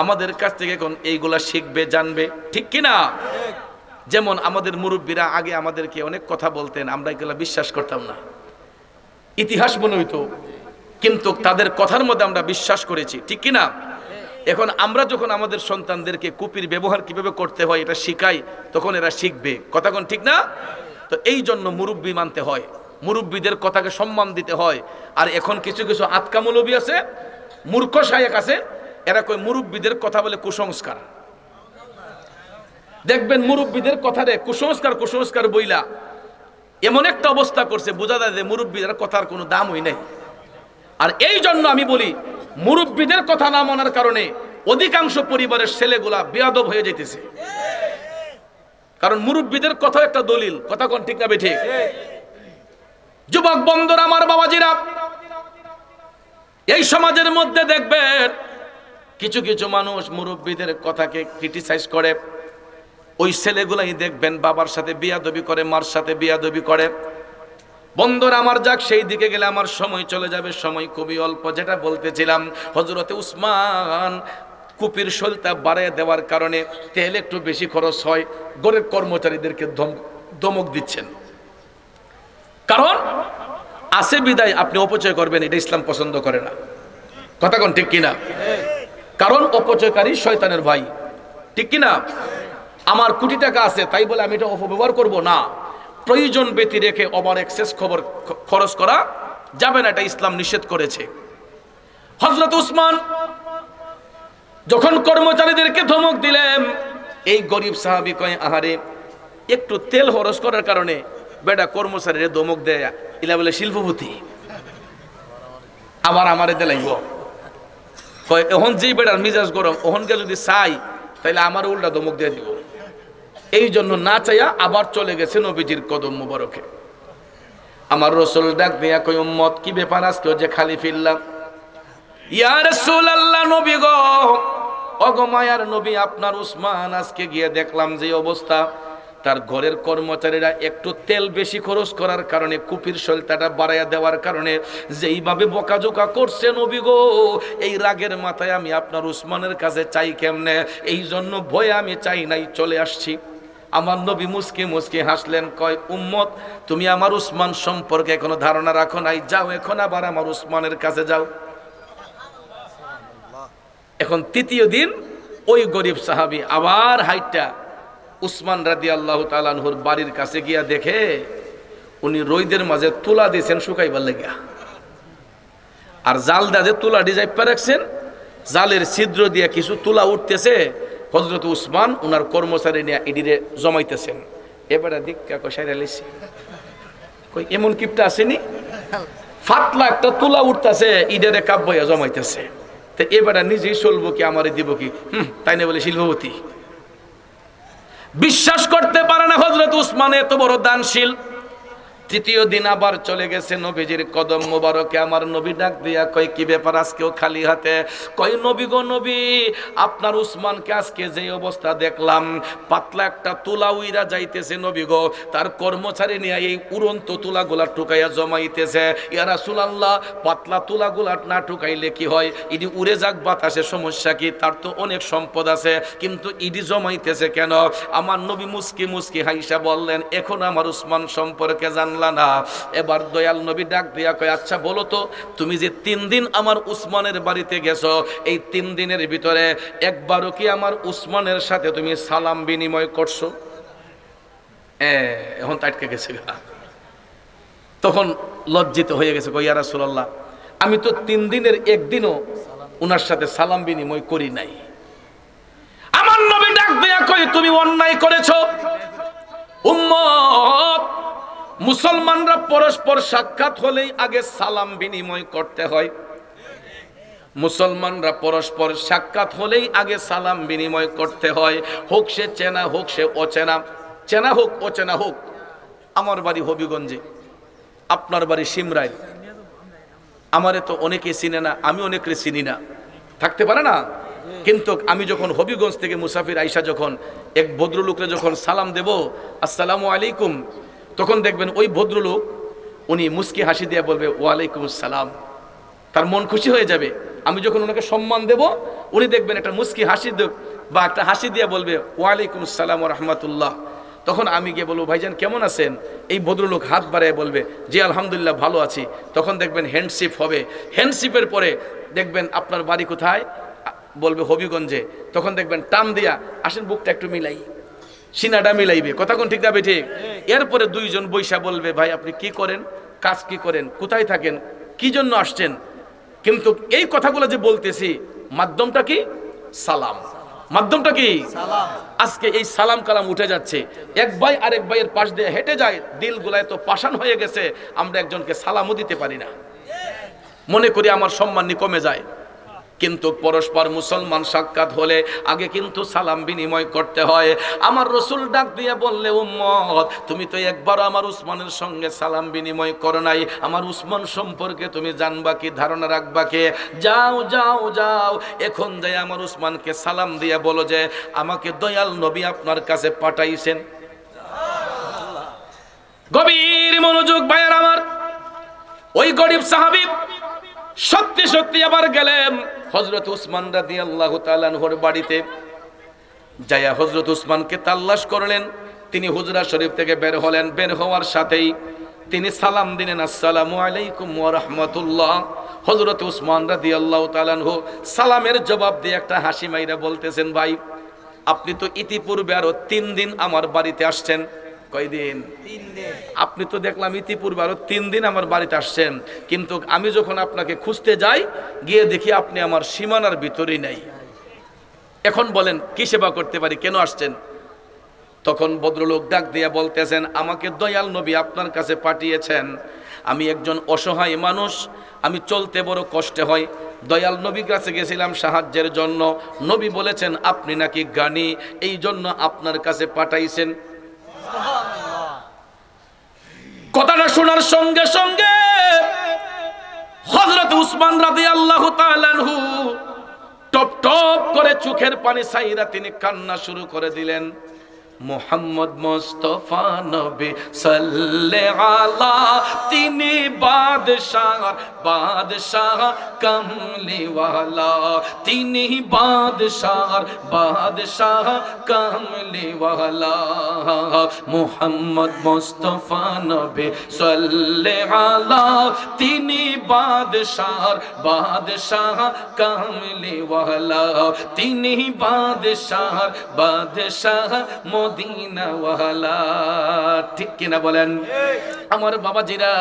আমাদের কাছ থেকে এখন এইগুলা শিখবে, জানবে, ঠিক কিনা? যেমন আমাদের মুরব্বীরা আগে আমাদেরকে অনেক কথা বলতেন, আমরা এগুলা বিশ্বাস করতাম না, ইতিহাস মনে হইতো, কিন্তু তাদের কথার মধ্যে আমরা বিশ্বাস করেছি, ঠিক কিনা? এখন আমরা যখন আমাদের সন্তানদেরকে কুপির ব্যবহার কিভাবে করতে হয় এটা শিখাই, তখন এরা শিখবে। কথা কোন ঠিক না? তো এই জন্য মুরব্বী মানতে হয়, মুরব্বীদের কথাকে সম্মান দিতে হয়। আর এখন কিছু কিছু আতকা মৌলবী আছে, মূর্খ শায়েক আছে, এরা কই মুরব্বীদের কথা বলে কুসংস্কার। দেখবেন মুরব্বীদের কথারে কুসংস্কার বইলা এমন একটা অবস্থা করছে, বোঝা যায় যে মুরব্বীদের কথার কোনো দামই নেই। আর এই জন্য আমি বলি, মুরব্বীদের কথা না মানার কারণে অধিকাংশ পরিবারের ছেলেগুলা বেয়াদব হয়ে যেতেছে। কারণ মুরব্বীদের কথা একটা দলিল। কথা কোন ঠিক না বেঠিক? যুবক বন্ধুরা আমার, বাবাজিরা, এই সমাজের মধ্যে দেখবেন কিছু কিছু মানুষ মুরব্বীদের কথাকে ক্রিটিসাইজ করে। ওই ছেলেগুলাই দেখবেন বাবার সাথে বিয়াদবি করে, মার সাথে বিয়াদবি করে। বন্ধুরা আমার, যাক সেই দিকে গেলে আমার সময় চলে যাবে, সময় খুবই অল্প। যেটা বলতেছিলাম, হযরতে উসমান কুপির সলতা বাড়ায় দেওয়ার কারণে তেল একটু বেশি খরচ হয়, ঘরের কর্মচারীদেরকে ধমক দিচ্ছেন। কারণ আছে বিদায় আপনি অপচয় করবেন, এটা ইসলাম পছন্দ করে না। কথা কোন ঠিক কিনা? কারণ অপচয়কারী শয়তানের ভাই, ঠিক কিনা? আমার কোটি টাকা আছে তাই বলে আমি এটা অপব্যবহার করব না। প্রয়োজন ব্যতি রেখে ওভার এক্সেস খরচ করা যাবে না, এটা ইসলাম নিষেধ করেছে। হযরত উসমান যখন কর্মচারীদেরকে ধমক দিলেন, এই গরিব সাহাবী কয় আহারে একটু তেল খরচ করার কারণে বেটা কর্মচারীরা ধমক দেয়, ইলা বলে শিল্পপতি, আবার আমারে দেলাইব। কয় এখন যেই বেটার মিজাজ গরম, ওহনকে যদি চাই তাহলে আমার উল্টা ধমক দিয়ে দিব। এই জন্য না চাইয়া আবার চলে গেছে নবীজির কদম মুবারকে। আমার রাসূল ডাক দিয়া কই উম্মত কি ব্যাপার আজকে যে খালি ফিরলাম? ইয়া রাসূলুল্লাহ, নবী গো, ওগো মায়ার নবী, আপনার উসমান আজকে গিয়ে দেখলাম যে অবস্থা, তার ঘরের কর্মচারীরা একটু তেল বেশি খরচ করার কারণে, কুপির সলতাটা বাড়াইয়া দেওয়ার কারণে যেইভাবে বকাঝোকা করছে নবী গো, এই রাগের মাথায় আমি আপনার উসমানের কাছে চাই কেমনে, এই জন্য ভয়ে আমি চাই নাই, চলে আসছি। আমার নবী মুস্কি মুস্কি হাসলেন, কয় উম্মত তুমি আমার উসমান সম্পর্কে এখনো ধারণা রাখো নাই, যাও এখন আবার আমার উসমানের কাছে যাও। এখন তৃতীয় দিন ওই গরিব সাহাবী আবার হাইটটা উসমান রাদিয়াল্লাহু তাআলা আনহুর বাড়ির কাছে গিয়া দেখে উনি রোদের মাঝে তুলা দিয়েছেন শুকাইবার লাগিয়া, আর জাল দাজে তুলা ডিজাইপা রাখছেন, জালের ছিদ্র দিয়ে কিছু তুলা উঠতেছে। হযরত উসমান উনার কর্মচারী নিয়ে ইডিরে জমাইতেছেন। এবারে দিক্কা কষাইরা লিছি, কই এমন কিপটা আসেনি, ফাতলা একটা তুলা উঠতেছে, ইডেরে কাব্যয়া জমাইতেছে। তো এবারে নিজেই চলবো কি আমারে দিব কি, তাই না বলে শিল্পপতি। বিশ্বাস করতে পারে না হযরত উসমান এত বড় দানশীল। তৃতীয় দিন আবার চলে গেছে নবীজির কদম মোবারকে। আমার নবী ডাক দিয়া কয় কি ব্যাপার আজকেও খালি হাতে? কয় নবী গো নবী, আপনার উসমানকে আজকে যে অবস্থা দেখলাম, পাতলা একটা তুলা উইরা যাইতেছে নবী গো, তার কর্মচারী নিয়ে এই উড়ন্ত তুলাগুলা টুকাইয়া জমাইতেছে। ইয়া রাসূলুল্লাহ, পাতলা তুলাগুলা না টুকাইলে কি হয়? ইডি উড়ে যাক বাতাসে, সমস্যা কি? তার তো অনেক সম্পদ আছে, কিন্তু ইডি জমাইতেছে কেন? আমার নবী মুস্কি মুস্কি হাইসা বললেন, এখন আমার উসমান সম্পর্কে জান না। এবার দয়াল নবী ডাক দিয়া কয় আচ্ছা বলো তো, তুমি যে 3 দিন আমার উসমানের বাড়িতে গেছো, এই 3 দিনের ভিতরে একবারও কি আমার উসমানের সাথে তুমি সালাম বিনিময় করছো? এখন তাটকে গেছে, তখন লজ্জিত হয়ে গেছে, কই ইয়া রাসূলুল্লাহ, আমি তো 3 দিনের একদিনও উনার সাথে সালাম বিনিময় করি নাই। আমার নবী ডাক দিয়া কয় তুমি অন্যায় করেছো উম্মত। মুসলমানরা পরস্পর সাক্ষাৎ হলেই আগে সালাম বিনিময় করতে হয়। মুসলমানরা পরস্পর সাক্ষাৎ হলেই আগে সালাম বিনিময় করতে হয়, হোক সে চেনা হোক সে অচেনা, চেনা হোক অচেনা হোক। আমার বাড়ি হবিগঞ্জে, আপনার বাড়ি সিমরাইল, আমারে তো অনেকে চিনে না, আমি অনেকে চিনি না, থাকতে পারে না। কিন্তু আমি যখন হবিগঞ্জ থেকে মুসাফির আইসা যখন এক ভদ্রলোকরে যখন সালাম দেব, আসসালামু আলাইকুম, তখন দেখবেন ওই ভদ্রলোক উনি মুস্কি হাসি দিয়ে বলবে ওয়ালাইকুম আসসালাম, তার মন খুশি হয়ে যাবে। আমি যখন ওনাকে সম্মান দেব, উনি দেখবেন একটা মুস্কি হাসি বা একটা হাসি দিয়ে বলবে ওয়ালাইকুম আসসালাম ওয়া রাহমাতুল্লাহ। তখন আমি গিয়ে বলবো ভাইজান কেমন আছেন? এই ভদ্রলোক হাত বাড়ায় বলবে জি আলহামদুলিল্লাহ ভালো আছি। তখন দেখবেন হ্যান্ডশিপ হবে, হ্যান্ডশিপের পরে দেখবেন আপনার বাড়ি কোথায়, বলবে হবিগঞ্জে। তখন দেখবেন টান দিয়া আসেন বুকটা একটু মিলাই, সিনাটা মিলাইবে, কথা কোন ঠিক যাবে ঠিক। এরপরে দুইজন বৈশা বলবে ভাই আপনি কি করেন, কাজ কি করেন, কোথায় থাকেন, কি জন্য আসছেন। কিন্তু এই কথাগুলো যে বলতেছি মাধ্যমটা কি? সালাম। মাধ্যমটা কি? সালাম। আজকে এই সালাম কালাম উঠে যাচ্ছে, এক ভাই আরেক ভাইয়ের পাশ দিয়ে হেঁটে যায়, দিলগুলায় তো পাষাণ হয়ে গেছে, আমরা একজনকে সালামও দিতে পারি না, মনে করি আমার সম্মান কমে যায়। কিন্তু পরস্পর মুসলমান সাক্ষাৎ হলে আগে কিন্তু সালাম বিনিময় করতে হয়। আমার রাসূল ডাক দিয়ে বললে উম্মত তুমি তো একবার আমার উসমানের সঙ্গে সালাম বিনিময় করো নাই, আমার উসমান সম্পর্কে তুমি জানবা কি, ধারণা রাখবা কে? যাও যাও যাও, এখন যাই আমার উসমানকে সালাম দিয়ে বলো যে আমাকে দয়াল নবী আপনার কাছে পাঠাইছেন। গভীর মনোযোগ ভাইয়ের আমার, ওই গরিব সাহাবী সত্যি সত্যি আবার গেলেন হযরত উসমান রাদিয়াল্লাহু তাআলা আনহুর বাড়িতে। যায়া হযরত উসমানকে তালাশ করলেন। তিনি হুজরা শরীফ থেকে বের হলেন। বের হওয়ার সাথেই তিনি সালাম দিলেন, আসসালামু আলাইকুম ওয়া রাহমাতুল্লাহ। হযরত উসমান রাদিয়াল্লাহু তাআলা আনহু সালামের জবাব দিয়ে একটা হাসি মাইরা বলতেছেন, ভাই আপনি তো ইতিপূর্বে আরো 3 দিন আমার বাড়িতে আসছেন। কয়দিন? 3 দিন। আপনি তো দেখলাম ইতিপূর্বে আরো 3 দিন আমার বাড়িতে আসছেন, কিন্তু আমি যখন আপনাকে খুঁজতে যাই গিয়ে দেখি আপনি আমার সীমানার ভিতরেই নাই। এখন বলেন কি সেবা করতে পারি, কেন আসছেন? তখন ভদ্রলোক ডাক দিয়ে বলতেছেন, আমাকে দয়াল নবী আপনার কাছে পাঠিয়েছেন। আমি একজন অসহায় মানুষ, আমি চলতে বড় কষ্টে হয়। দয়াল নবীর কাছে গেছিলাম সাহায্যের জন্য। নবী বলেছেন আপনি নাকি জ্ঞানী, এই জন্য আপনার কাছে পাঠাইছেন। কথাটা শোনার সঙ্গে সঙ্গে হযরত উসমান রাদিয়াল্লাহু তাআলা আনহু টপ টপ করে চোখের পানি ছাইরা তিনি কান্না শুরু করে দিলেন। মোহাম্মদ মুস্তাফা নবী সাল্লাল্লাহু আলা, তিনি বাদশাহ বাদশাহ কামলিওয়ালা, তিনি বাদশাহ বাদশাহ কামলিওয়ালা। মোহাম্মদ মুস্তাফা নবী সাল্লাল্লাহু আলা, তিনি বাদশাহ বাদশাহ কামলিওয়ালা, তিনি বাদশাহ বাদশাহ মদিনাওয়ালা। ঠিক কিনা বলেন আমার বাবাজিরা,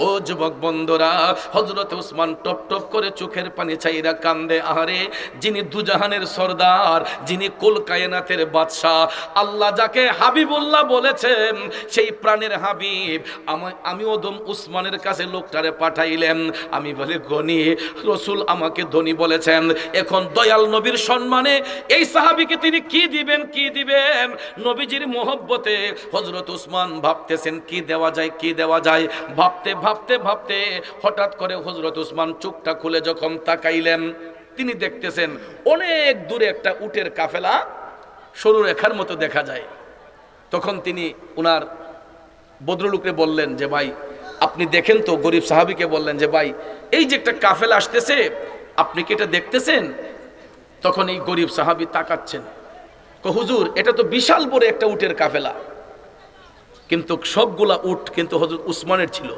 ও যুবক বন্ধুরা? হযরত উসমান টপ টপ করে চোখের পানি ছাইরা কান্দে। আহারে, যিনি দুজাহানের সরদার, যিনি কুল কায়নাতের বাদশাহ, আল্লাহ যাকে হাবিবুল্লাহ বলেছেন, সেই প্রাণের হাবিব আমি ওদম উসমানের কাছে লোকটারে পাঠাইলেন। আমি বলে গনি, রসুল আমাকে ধনী বলেছেন, এখন দয়াল নবীর সম্মানে এই সাহাবীকে তিনি কি দিবেন কি দিবেন? নবীজির মোহব্বতে হযরত উসমান ভাবতেছেন কি দেওয়া যায় কি দেওয়া যায়। ভাবতে ভাবতে ভাবতে হঠাৎ করে হযরত উসমান চোখটা খুলে যখন তাকাইলেন, তিনি দেখতেছেন অনেক দূরে একটা উটের কাফেলা সরু রেখার মতো দেখা যায়। তখন তিনি উনার ভদ্রলোককে বললেন যে ভাই আপনি দেখেন তো, গরিব সাহাবীকে বললেন যে ভাই এই যে একটা কাফেলা আসতেছে, আপনি কি এটা দেখতেছেন? তখন এই গরিব সাহাবী তাকাচ্ছেন, হুজুর এটা তো বিশাল বড় একটা উটের কাফেলা, কিন্তু সবগুলা উট কিন্তু হযরত উসমানের ছিল।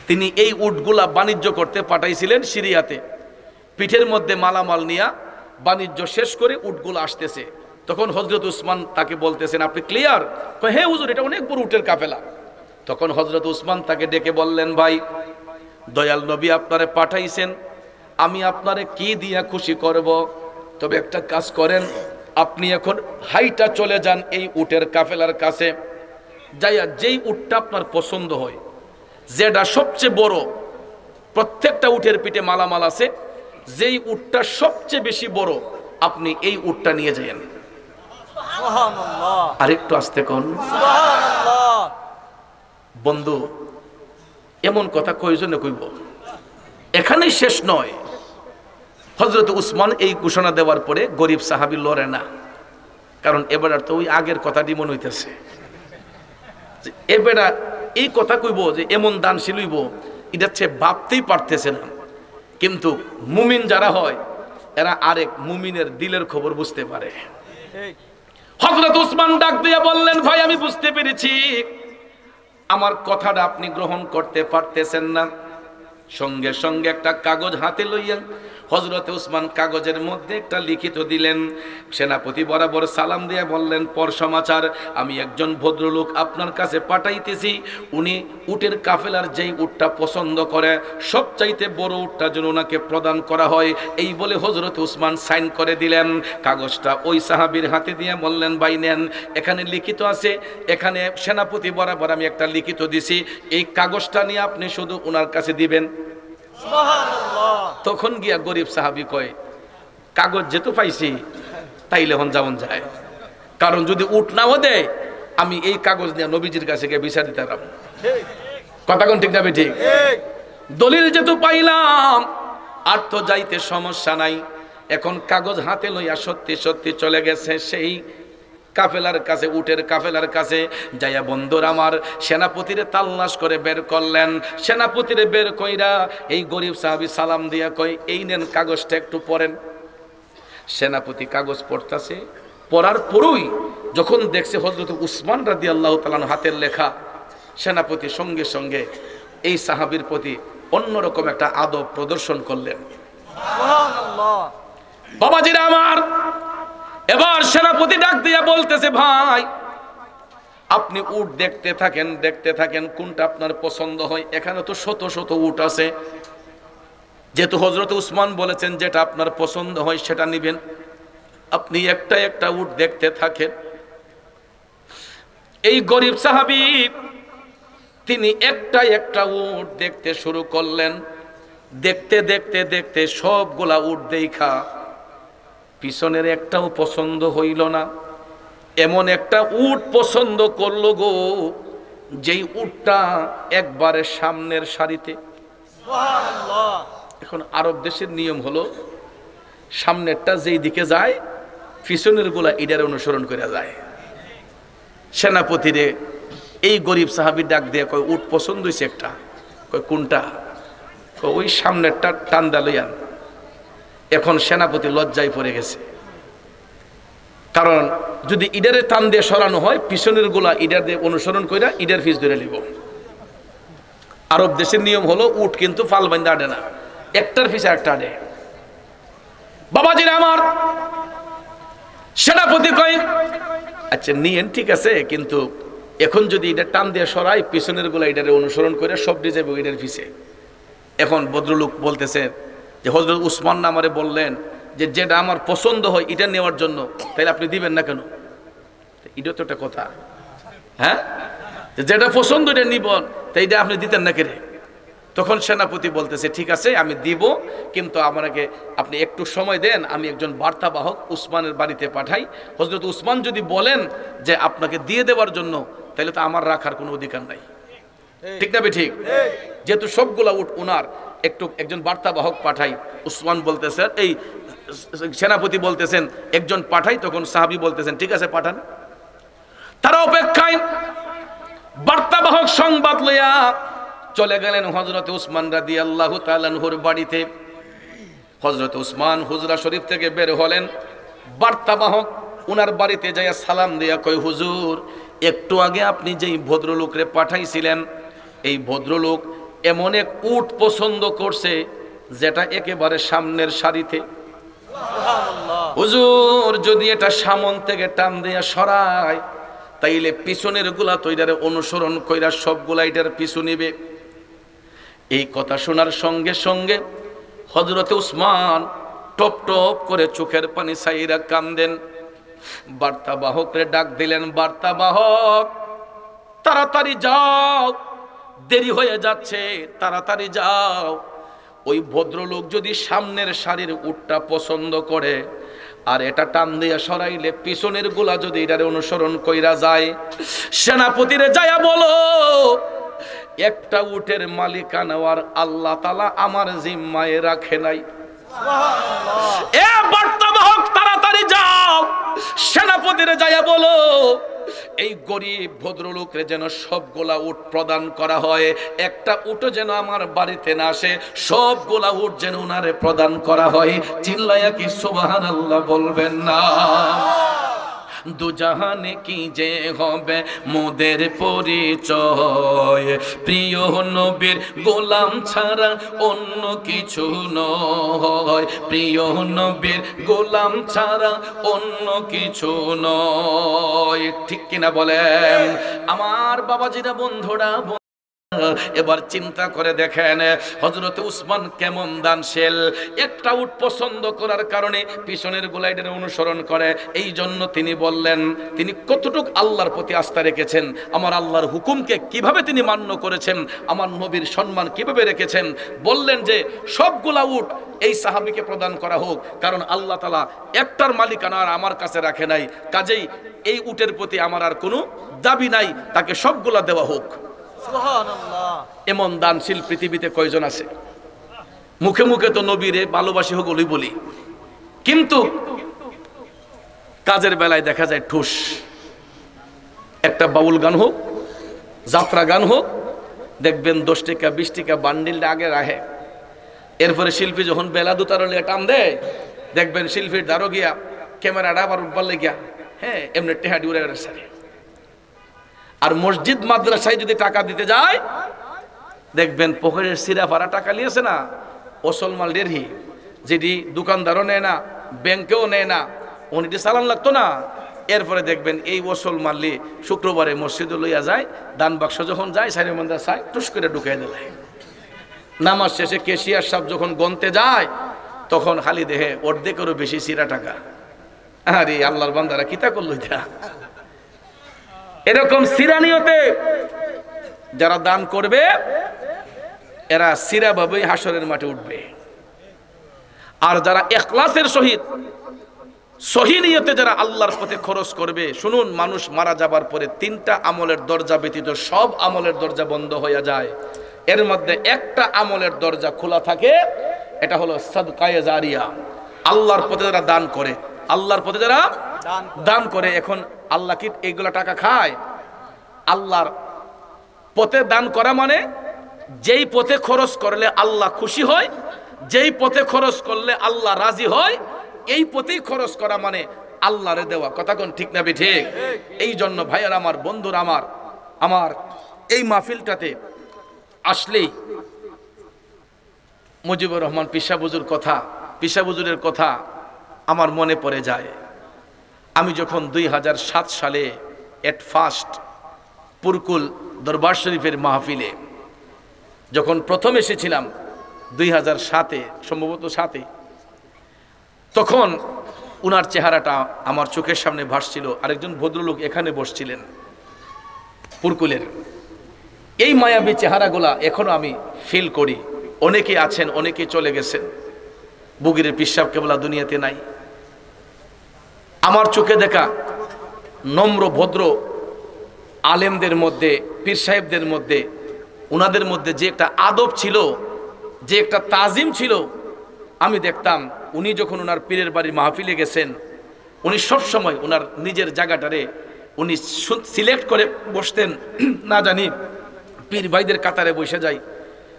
তিনি এই উটগুলা বাণিজ্য করতে পাঠাইছিলেন সিরিয়াতে। পিঠের মধ্যে মালামাল নিয়া বাণিজ্য শেষ করে উটগুলো আসতেছে। তখন হযরত উসমান তাকে বলতেছেন, আপনি ক্লিয়ার? হ্যাঁ হুজুর, এটা অনেক বড় উটের কাফেলা। তখন হযরত উসমান তাকে ডেকে বললেন, ভাই দয়াল নবী আপনারে পাঠাইছেন, আমি আপনারে কি দিয়া খুশি করব? তবে একটা কাজ করেন, আপনি এখন হাইটা চলে যান এই উটের কাফেলার কাছে, যাইয়া যেই উটটা আপনার পছন্দ হয়, যেটা সবচেয়ে বড়, প্রত্যেকটা উটের পিঠে মালামাল আছে, যেই উটটা সবচেয়ে বেশি বড় আপনি এই উটটা নিয়ে যান। সুবহানাল্লাহ। আরেকটু আস্তে কোন সুবহানাল্লাহ। বন্ধু, এমন কথা কয়জনে কইব? এখানেই শেষ নয়। হযরত উসমান এই ঘোষণা দেওয়ার পরে গরিব সাহাবী লড়ে না, কারণ এবার তো ওই আগের কথাটি মনে হইতেছে। এবার এই কথা কইব যে এমন দানশীল হইব, এটা হচ্ছে ভাবতেই পারতেছে না। কিন্তু মুমিন যারা হয় এরা আরেক মুমিনের দিলের খবর বুঝতে পারে। হযরত উসমান ডাক দিয়ে বললেন, ভাই আমি বুঝতে পেরেছি আমার কথাটা আপনি গ্রহণ করতে পারতেছেন না। সঙ্গে সঙ্গে একটা কাগজ হাতে লইয়া হযরত উসমান কাগজের মধ্যে একটা লিখিত দিলেন। সেনাপতি বরাবর সালাম দিয়ে বললেন, পর সমাচার, আমি একজন ভদ্রলোক আপনার কাছে পাঠাইতেছি, উনি উটের কাফেলার যেই উটটা পছন্দ করে সবচাইতে বড় উটটা যেন ওনাকে প্রদান করা হয়। এই বলে হযরত উসমান সাইন করে দিলেন। কাগজটা ওই সাহাবীর হাতে দিয়ে বললেন, ভাই নেন, এখানে লিখিত আছে, এখানে সেনাপতি বরাবর আমি একটা লিখিত দিছি, এই কাগজটা নিয়ে আপনি শুধু ওনার কাছে দিবেন। তখন গিয়া গরিব সাহাবী কয়, কাগজ যেহেতু পাইছি তাইলে হন যেমন যায়, কারণ যদি উট নাও দেয় আমি এই কাগজ নিয়ে নবীজির কাছে গিয়ে বিচার দিতে পারব। কথা কোন ঠিক না ঠিক? দলিল যেহেতু পাইলাম আর তো যাইতে সমস্যা নাই। এখন কাগজ হাতে লইয়া সত্যি সত্যি চলে গেছে সেই কাফেলার কাছে, উটের কাফেলার কাছে। যাইয়া বন্ধুর আমার সেনাপতিরে তাল্লাশ করে বের করলেন। সেনাপতিরে বের কইরা এই গরিব সাহাবী সালাম দিয়া কয়, এই নেন কাগজটা একটু পড়েন। সেনাপতি কাগজ পড়তাছে, পড়ার পরই যখন দেখছে হযরত উসমান রাদিয়াল্লাহু তাআলা হাতের লেখা, সেনাপতি সঙ্গে সঙ্গে এই সাহাবীর প্রতি অন্যরকম একটা আদব প্রদর্শন করলেন। বাবাজিরা আমার, এবার সেনাপতি ডাক দিয়ে বলতেছে, ভাই আপনি উট দেখতে থাকেন কোনটা আপনার পছন্দ হয়। এখানে তো শত শত উট আছে, যেহেতু হযরত উসমান বলেছেন যেটা আপনার পছন্দ হয় সেটা নেবেন, আপনি একটা একটা উট দেখতে থাকেন। এই গরিব সাহাবী তিনি একটা একটা উট দেখতে শুরু করলেন। দেখতে দেখতে দেখতে সবগুলা উট দেখা পিছনের একটাও পছন্দ হইল না। এমন একটা উট পছন্দ করলো গো, যেই উটটা একবারে সামনের সারিতে। এখন আরব দেশের নিয়ম হলো সামনেরটা যেই দিকে যায় পিছনের গুলা এটার অনুসরণ করে যায়। সেনাপতিরে এই গরিব সাহাবী ডাক দিয়ে কয়, উট পছন্দ হয়েছে একটা। কয় কোনটা? ওই সামনেরটা টান দালইয়ান। এখন সেনাপতি লজ্জায় পড়ে গেছে, কারণ যদি ইডারে টান দিয়ে সরানো হয় পিছনের গুলা ইডার দিয়ে অনুসরণ করে ইডার ফিস ধরে নিব। আরব দেশের নিয়ম হলো উট কিন্তু ফাল বান্ধা আডে না, একটার পিছে একটা আডে। বাবাজিরা আমার, সেনাপতি কয় আচ্ছা নিয়েন, ঠিক আছে, কিন্তু এখন যদি এটা টান দিয়ে সরাই পিছনের গুলা ইডারে অনুসরণ করে সব দিয়ে যাবে ইডার পিছে। এখন ভদ্রলোক বলতেছে যে হযরত উসমান আমারে বললেন যে যেটা আমার পছন্দ হয় এটা নেওয়ার জন্য, তাইলে আপনি দিবেন না কেন? এটা তো একটা কথা, হ্যাঁ, যেটা পছন্দ এটা নিব, তাই এটা আপনি দিতেন না কেন? তখন সেনাপতি বলতেছে ঠিক আছে আমি দিব, কিন্তু আমাকে আপনি একটু সময় দেন, আমি একজন বার্তাবাহক উসমানের বাড়িতে পাঠাই। হযরত উসমান যদি বলেন যে আপনাকে দিয়ে দেওয়ার জন্য, তাহলে তো আমার রাখার কোনো অধিকার নাই, ঠিক না? ঠিক, যেহেতু সবগুলা উট ওনার, একজন বার্তাবাহক পাঠাই। উসমান বলতেছেন, এই সেনাপতি বলতেছেন একজন পাঠাই, তখন সাহাবী বলতেছেন ঠিক আছে পাঠান। তারা অপেক্ষায় বার্তাবাহক সংবাদ লইয়া চলে গেলেন হযরত উসমান রাদিয়াল্লাহু তাআলা আনহুর বাড়িতে। হযরত উসমান হুজরা শরীফ থেকে বের হলেন, বার্তাবাহক উনার বাড়িতে যাইয়া সালাম দিয়া কয়, হুজুর একটু আগে আপনি যেই ভদ্রলোকরে পাঠাইছিলেন, এই ভদ্রলোক এমন এক উট পছন্দ করছে যেটা একেবারে সামনের সারিতে। হুজুর যদি এটা সামন থেকে টান দিয়া সরায়, তাইলে পিছনের গুলা তো এটারে অনুসরণ কইরা সবগুলা এটার পিছু নিবে। এই কথা শোনার সঙ্গে সঙ্গে হযরত উসমান টপ টপ করে চোখের পানি ছাইরা কান্দেন। বার্তাবাহকরে ডাক দিলেন, বার্তাবাহক তাড়াতাড়ি যাও, দেরি হয়ে যাচ্ছে, তাড়াতাড়ি যাও। ওই ভদ্রলোক যদি সামনের সারির উটটা পছন্দ করে আর এটা টান দিয়ে সরাইলে পিছনের গুলা যদি এটারে অনুসরণ কইরা যায়, সেনাপতিরে যায়া বলো একটা উটের মালিকানা আর আল্লাহ তাআলা আমার জিম্মায় রাখে নাই। এ বার্তাবাহক তাড়াতাড়ি যাও, সেনাপতিরে যায়া বলো এই গরিব ভদ্রলোকরে যেন সবগুলা উট প্রদান করা হয়, একটা উটও যেন আমার বাড়িতে না আসে, সবগুলা উট যেন উনারে প্রদান করা হয়। চিল্লায়া কি সুবহানাল্লাহ বলবেন না? দুজাহানে কি যে হবে মোদের পরিচয়, প্রিয় নবীর গোলাম ছাড়া অন্য কিছু নয়, প্রিয় নবীর গোলাম ছাড়া অন্য কিছু নয়। ঠিক কিনা বলেন আমার বাবাজিরা, বন্ধুরা? এবার চিন্তা করে দেখেন হযরত উসমান কেমন দানশীল। একটা উট পছন্দ করার কারণে পিছনের গোলাইডের অনুসরণ করে। এই জন্য তিনি বললেন তিনি কতটুকু আল্লাহর প্রতি আস্থা রেখেছেন, আমার আল্লাহর হুকুমকে কিভাবে তিনি মান্য করেছেন, আমার নবীর সম্মান কিভাবে রেখেছেন। বললেন যে সবগুলা উট এই সাহাবীকে প্রদান করা হোক, কারণ আল্লাহ তাআলা একটার মালিকানা আর আমার কাছে রাখে নাই, কাজেই এই উটের প্রতি আমার আর কোনো দাবি নাই, তাকে সবগুলা দেওয়া হোক। এমন দানশীল পৃথিবীতে কয়জন আছে? মুখে মুখে তো নবীরে ভালোবাসি হোক বলি, কিন্তু কাজের বেলায় দেখা যায় ঠুস। একটা বাউল গান হোক, যাত্রা গান হোক, দেখবেন 10 টাকা 20 টাকা বান্ডিলটা আগে রাখে, এরপরে শিল্পী যখন বেলা দুতারলে টান দেয়, দেখবেন শিল্পীর দ্বারও গিয়া ক্যামেরাটা আবার উঠবার লেগিয়া হ্যাঁ এমনি টেহাডি উড়ে সারে। আর মসজিদ মাদ্রাসায় যদি টাকা দিতে যায় দেখবেন পকেটের সিরা ফারা টাকা নিয়েছে না, ওসল মাল ডেরহি, যেটি দোকানদারও নেয় না, ব্যাংকেও নেয় না, উনিটি চালান লাগতো না। এরপরে দেখবেন এই ওসল মাল্লি শুক্রবারে মসজিদে লইয়া যায়, দান বাক্স যখন যায় সাইরে মন্দা চায় টুস করে ঢুকাই দিলে। নামাজ শেষে কেশিয়ার সাহেব যখন গনতে যায় তখন খালি দেহে অর্ধেকেরও বেশি সিরা টাকা। আরে আল্লাহর বান্দারা কিতা করলো এটা। এরকম সিরানিয়তে যারা দান করবে এরা সিরা ভাবেই হাসরের মাঠে উঠবে। আর যারা ইখলাসের সহিত সহি নিয়তে যারা আল্লাহর পথে খরচ করবে, শুনুন, মানুষ মারা যাবার পরে 3টা আমলের দরজা ব্যতীত সব আমলের দরজা বন্ধ হয়ে যায়। এর মধ্যে একটা আমলের দরজা খোলা থাকে, এটা হলো সাদকায়ে জারিয়া। আল্লাহর পথে যারা দান করে, আল্লাহর পথে যারা দান করে, এখন আল্লাহ কি এইগুলা টাকা খায়? আল্লাহর পথে দান করা মানে যেই পথে খরচ করলে আল্লাহ খুশি হয়, যেই পথে খরচ করলে আল্লাহ রাজি হয়, এই পথেই খরচ করা মানে আল্লাহরে দেওয়া। কথা কোন ঠিক না ঠিক? এই জন্য ভাইয়ার আমার, বন্ধুরা আমার এই মাহফিলটাতে আসলেই মুজিবুর রহমান পিসাবুজুরের কথা আমার মনে পড়ে যায়। আমি যখন 2007 সালে এট ফার্স্ট পুরকুল দরবার শরীফের মাহফিলে যখন প্রথম এসেছিলাম 2007-এ, সম্ভবত 7-এ, তখন উনার চেহারাটা আমার চোখের সামনে ভাসছিল। আরেকজন ভদ্রলোক এখানে বসছিলেন পুরকুলের। এই মায়াবী চেহারাগুলা এখনো আমি ফিল করি। অনেকে আছেন, অনেকে চলে গেছেন, বুগিরের পিসাব কেবলা দুনিয়াতে নাই। আমার চোখে দেখা নম্র ভদ্র আলেমদের মধ্যে, পীর সাহেবদের মধ্যে, উনাদের মধ্যে যে একটা আদব ছিল, যে একটা তাজিম ছিল, আমি দেখতাম উনি যখন ওনার পীরের বাড়ির মাহফিলে গেছেন, উনি সবসময় ওনার নিজের জায়গাটারে উনি সিলেক্ট করে বসতেন। না জানি পীর ভাইদের কাতারে বসে যাই,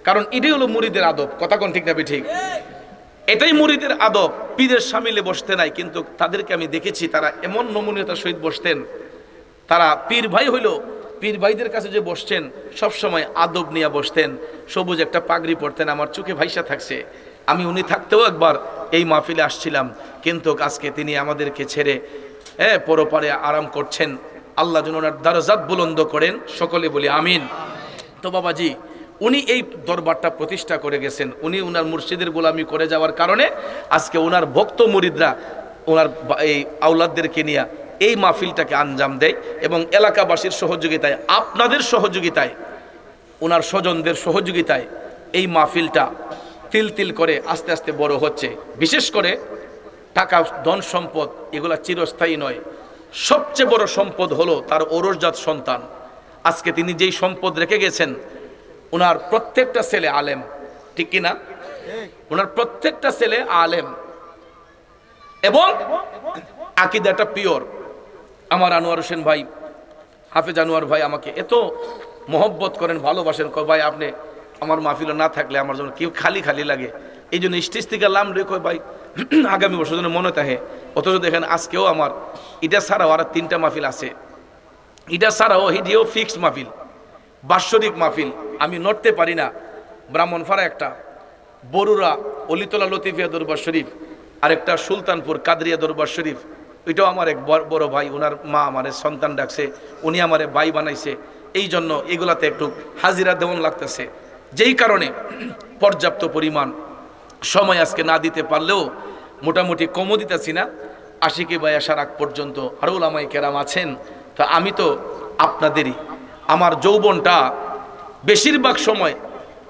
কারণ এটাই হলো মুরিদের আদব। কথা কোন ঠিক না ঠিক? এটাই মুরিদের আদব। পীরের সামিলে বসতে নাই, কিন্তু তাদেরকে আমি দেখেছি তারা এমন নমনীয়তার সহিত বসতেন। তারা পীর ভাই হইল, পীর ভাইদের কাছে যে বসছেন সবসময় আদব নিয়ে বসতেন। সবুজ একটা পাগড়ি পরতেন, আমার চোখে ভাইসা থাকছে। আমি উনি থাকতেও একবার এই মাহফিলে আসছিলাম, কিন্তু আজকে তিনি আমাদেরকে ছেড়ে পরপারে আরাম করছেন। আল্লাহ যেন ওনার দরজাত বুলন্দ করেন, সকলে বলি আমিন। তো বাবাজি, উনি এই দরবারটা প্রতিষ্ঠা করে গেছেন। উনি উনার মুর্শিদের গোলামি করে যাওয়ার কারণে আজকে উনার ভক্ত মুরিদরা ওনার এই আওলাদদেরকে নিয়ে এই মাহফিলটাকে আঞ্জাম দেয়, এবং এলাকাবাসীর সহযোগিতায়, আপনাদের সহযোগিতায়, ওনার স্বজনদের সহযোগিতায় এই মাহফিলটা তিল তিল করে আস্তে আস্তে বড় হচ্ছে। বিশেষ করে টাকা, ধন সম্পদ এগুলা চিরস্থায়ী নয়। সবচেয়ে বড় সম্পদ হলো তার ঔরসজাত সন্তান। আজকে তিনি যেই সম্পদ রেখে গেছেন, ওনার প্রত্যেকটা ছেলে আলেম, ঠিক কিনা? ওনার প্রত্যেকটা ছেলে আলেম এবং আকীদাটা পিওর। আমার আনোয়ার হোসেন ভাই, হাফেজ আনোয়ার ভাই আমাকে এত মহব্বত করেন, ভালোবাসেন। কয় ভাই, আপনি আমার মাহফিল না থাকলে আমার জন্য কেউ খালি খালি লাগে, এই জন্য স্টেজ থেকে লাম রেখে ভাই আগামী বছর জন্য মনে থাকে। অথচ দেখেন আজকেও আমার এটা ছাড়াও আর 3টা মাহফিল আছে। এটা ছাড়াও হিডিও ফিক্সড মাহফিল, বাৎসরিক মাহফিল। আমি নড়তে পারি না। ব্রাহ্মণপাড়া একটা, বরুড়া অলিতলা লতিফিয়া দরবার শরীফ, আরেকটা সুলতানপুর কাদরিয়া দরবার শরীফ। ওইটাও আমার এক বড় ভাই, ওনার মা আমার সন্তান ডাকছে, উনি আমারে ভাই বানাইছে। এই জন্য এগুলাতে একটু হাজিরা দেওয়ান লাগতেছে। যেই কারণে পর্যাপ্ত পরিমাণ সময় আজকে না দিতে পারলেও মোটামুটি কমও দিতেছি না। আশিকি ভাই আসার আগ পর্যন্ত আরও ওলামায়ে কেরাম আছেন। তো আমি তো আপনাদেরই, আমার যৌবনটা বেশিরভাগ সময়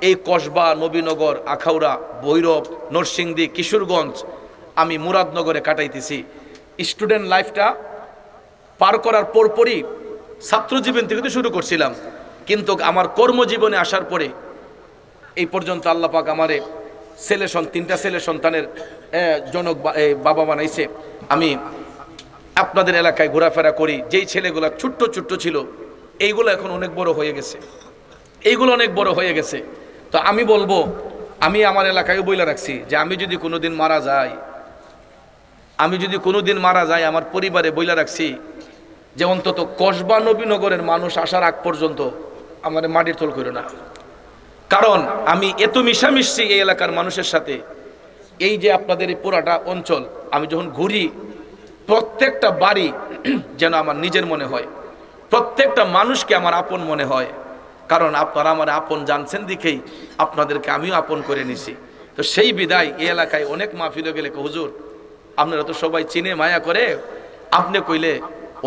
এই কসবা, নবীনগর, আখাউড়া, ভৈরব, নরসিংদী, কিশোরগঞ্জ, আমি মুরাদনগরে কাটাইতেছি। স্টুডেন্ট লাইফটা পার করার পরপরই ছাত্রজীবন থেকে তো শুরু করছিলাম, কিন্তু আমার কর্মজীবনে আসার পরে এই পর্যন্ত আল্লাহ পাক আমারে 3টা ছেলে সন্তানের জনক বাবা বানাইছে। আমি আপনাদের এলাকায় ঘোরাফেরা করি, যেই ছেলেগুলো ছোট্ট ছোট্ট ছিল এইগুলো এখন অনেক বড় হয়ে গেছে, এইগুলো অনেক বড় হয়ে গেছে। তো আমি বলবো, আমি আমার এলাকায় বইলা রাখছি যে আমি যদি কোনোদিন মারা যাই, আমার পরিবারে বইলা রাখছি যে অন্তত কসবা নবীনগরের মানুষ আসার আগ পর্যন্ত আমার মাটির তোল করো না, কারণ আমি এত মিশামিশি এই এলাকার মানুষের সাথে। এই যে আপনাদের এই পুরাটা অঞ্চল আমি যখন ঘুরি, প্রত্যেকটা বাড়ি যেন আমার নিজের মনে হয়, প্রত্যেকটা মানুষকে আমার আপন মনে হয়, কারণ আপনারা আমার আপন জানছেন দেখেই আপনাদেরকে আমিও আপন করে নিছি। তো সেই বিদায় এই এলাকায় অনেক মাহফিলে গেলে হুজুর আপনারা তো সবাই চিনে মায়া করে, আপনি কইলে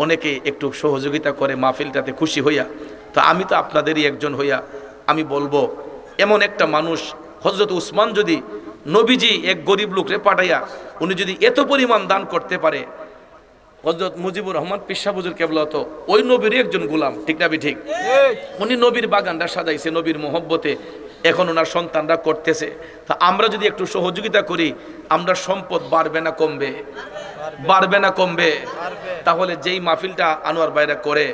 অনেকে একটু সহযোগিতা করে মাহফিলটাতে খুশি হইয়া, তো আমি তো আপনাদেরই একজন হইয়া আমি বলবো, এমন একটা মানুষ হযরত উসমান যদি নবীজি এক গরিব লোকরে পাঠাইয়া উনি যদি এত পরিমাণ দান করতে পারে, হযরত মুজিবুর রহমান পিসা হুজুর কেবলা তো ওই নবীর একজন গোলাম, ঠিক না ঠিক? উনি নবীর বাগানটা সাজাইছে নবীর মহব্বতে, এখন ওনার সন্তানরা করতেছে। তা আমরা যদি একটু সহযোগিতা করি, আমরা সম্পদ বাড়বে না কমবে? বাড়বে না কমবে? তাহলে যেই মাহফিলটা আনোয়ার ভাইরা করে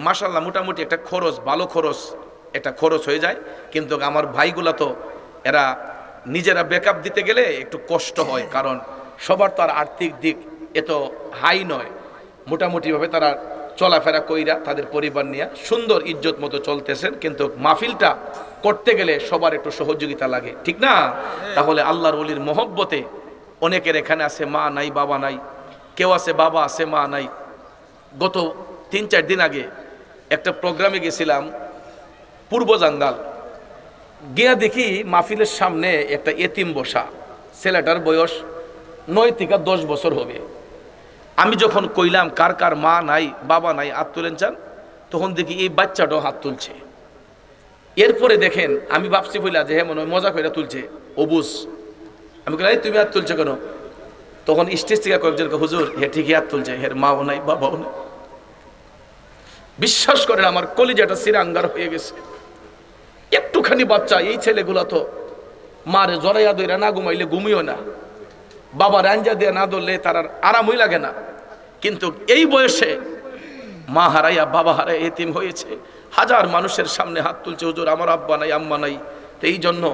মাশাআল্লাহ মোটামুটি একটা খরচ, ভালো খরচ, একটা খরচ হয়ে যায়, কিন্তু আমার ভাইগুলা তো এরা নিজেরা ব্যাকআপ দিতে গেলে একটু কষ্ট হয়, কারণ সবার তো আর আর্থিক দিক এত হাই নয়, মোটামুটিভাবে তারা চলাফেরা কইরা তাদের পরিবার নিয়ে সুন্দর ইজ্জত মতো চলতেছেন, কিন্তু মাহফিলটা করতে গেলে সবার একটু সহযোগিতা লাগে, ঠিক না? তাহলে আল্লাহর ওলির মহব্বতে অনেকের এখানে আছে মা নাই বাবা নাই, কেউ আছে বাবা আছে মা নাই। গত 3-4 দিন আগে একটা প্রোগ্রামে গেছিলাম পূর্ব জাঙ্গাল, গিয়া দেখি মাহফিলের সামনে একটা এতিম বসা, ছেলেটার বয়স 9 থেকে 10 বছর হবে। আমি যখন কইলাম কার কার মা নাই বাবা নাই হাত তুলেন চান, তখন দেখি এই বাচ্চাটাও হাত তুলছে। এরপরে দেখেন আমি ভাবছি বইলা যে হ্যাঁ মনে হয় মজা করে তুলছে, অবুজ। আমি বললাম তুমি হাত তুলছো কেন? তখন স্টেজ থেকে কয়েকজনকে হুজুর হে ঠিকই হাত তুলছে, হের মাও নাই বাবাও নাই। বিশ্বাস করেন আমার কলিজাটা সিরাঙ্গার হয়ে গেছে। একটুখানি বাচ্চা, এই ছেলেগুলা তো মারে জড়াইয়া দইরা না ঘুমাইলে ঘুমিও না, বাবার আঞ্জা দিয়ে না ধরলে তার আর আরামই লাগে না, কিন্তু এই বয়সে মা হারাইয়া বাবা হারাই এতিম হয়েছে, হাজার মানুষের সামনে হাত তুলছে, হুজুর আমার আব্বা নাই আম্মা নাই। তো এই জন্য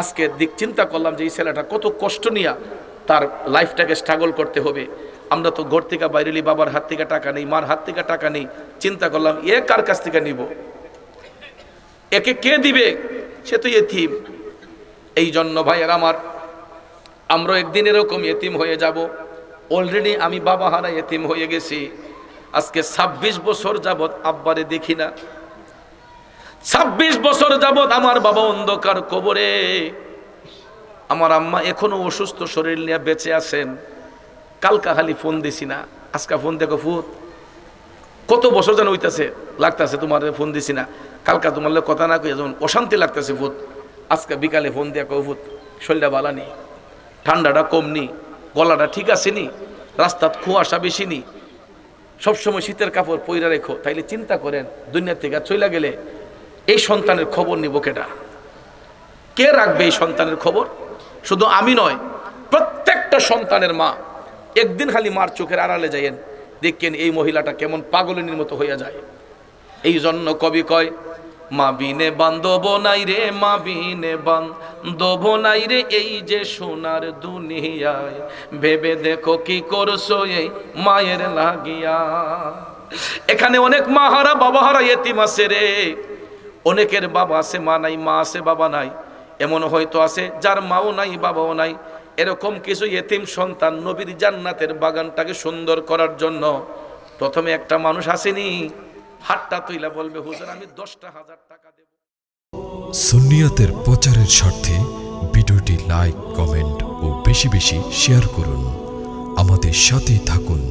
আজকে দিক চিন্তা করলাম যে এই ছেলেটা কত কষ্ট নিয়ে তার লাইফটাকে স্ট্রাগল করতে হবে। আমরা তো ঘর থেকে বাইরেলি বাবার হাত থেকে টাকা নেই, মার হাত থেকে টাকা নেই, চিন্তা করলাম এ কার কাছ থেকে নিব, একে কে দিবে, সে তো এতিম। এই জন্য ভাইয়ের আমার, আমরা একদিন এরকম এতিম হয়ে যাব। অলরেডি আমি বাবা হারা এতিম হয়ে গেছি। আজকে 26 বছর যাবত আব্বারে দেখি না, 26 বছর যাবত আমার বাবা অন্ধকার কবরে, আমার আম্মা এখনো অসুস্থ শরীর নিয়ে বেঁচে আছেন। কালকা খালি ফোন দিছি না, আজকে ফোন দেখো ফুত কত বছর যেন হইতাছে লাগতেছে, তোমার ফোন দিছি না, কালকা তোমার কথা না কই যেমন অশান্তি লাগতেছে ফুত, আজকে বিকালে ফোন দিয়া কো ফুত শরীরটা ভালো নি, ঠান্ডাটা কম নি, গলাটা ঠিক আছে নি, রাস্তাত কুয়াশা বেশি নি, সবসময় শীতের কাপড় পইরা রেখো। তাইলে চিন্তা করেন দুনিয়া থেকে চলে গেলে এই সন্তানের খবর নিব কেডা? কে রাখবে এই সন্তানের খবর? শুধু আমি নয়, প্রত্যেকটা সন্তানের মা একদিন খালি মার চোখের আড়ালে যাইয়েন, দেখেন এই মহিলাটা কেমন পাগলিনীর মতো হইয়া যায়। এই জন্য কবি কয় মা বিনে বান্ধব নাই রে, মা বিনে বান্ধব নাই রে, এই যে সোনার দুনিয়ায়, ভেবে দেখো কি করছো এই মায়ের লাগিয়া। এখানে অনেক মা হারা বাবা হারা এতিম আছে রে, অনেকের বাবা আছে মা নাই, মা আছে বাবা নাই, এমন হয়তো আছে যার মাও নাই বাবাও নাই। এরকম কিছু এতিম সন্তান নবীর জান্নাতের বাগানটাকে সুন্দর করার জন্য প্রথমে একটা মানুষ আসেনি হাতটা তুইলা বলবে হুজুর আমি 10,000 টাকা দেব। সুন্নিয়তের প্রচারের স্বার্থে ভিডিওটি লাইক, কমেন্ট ও বেশি বেশি শেয়ার করুন। আমাদের সাথে থাকুন।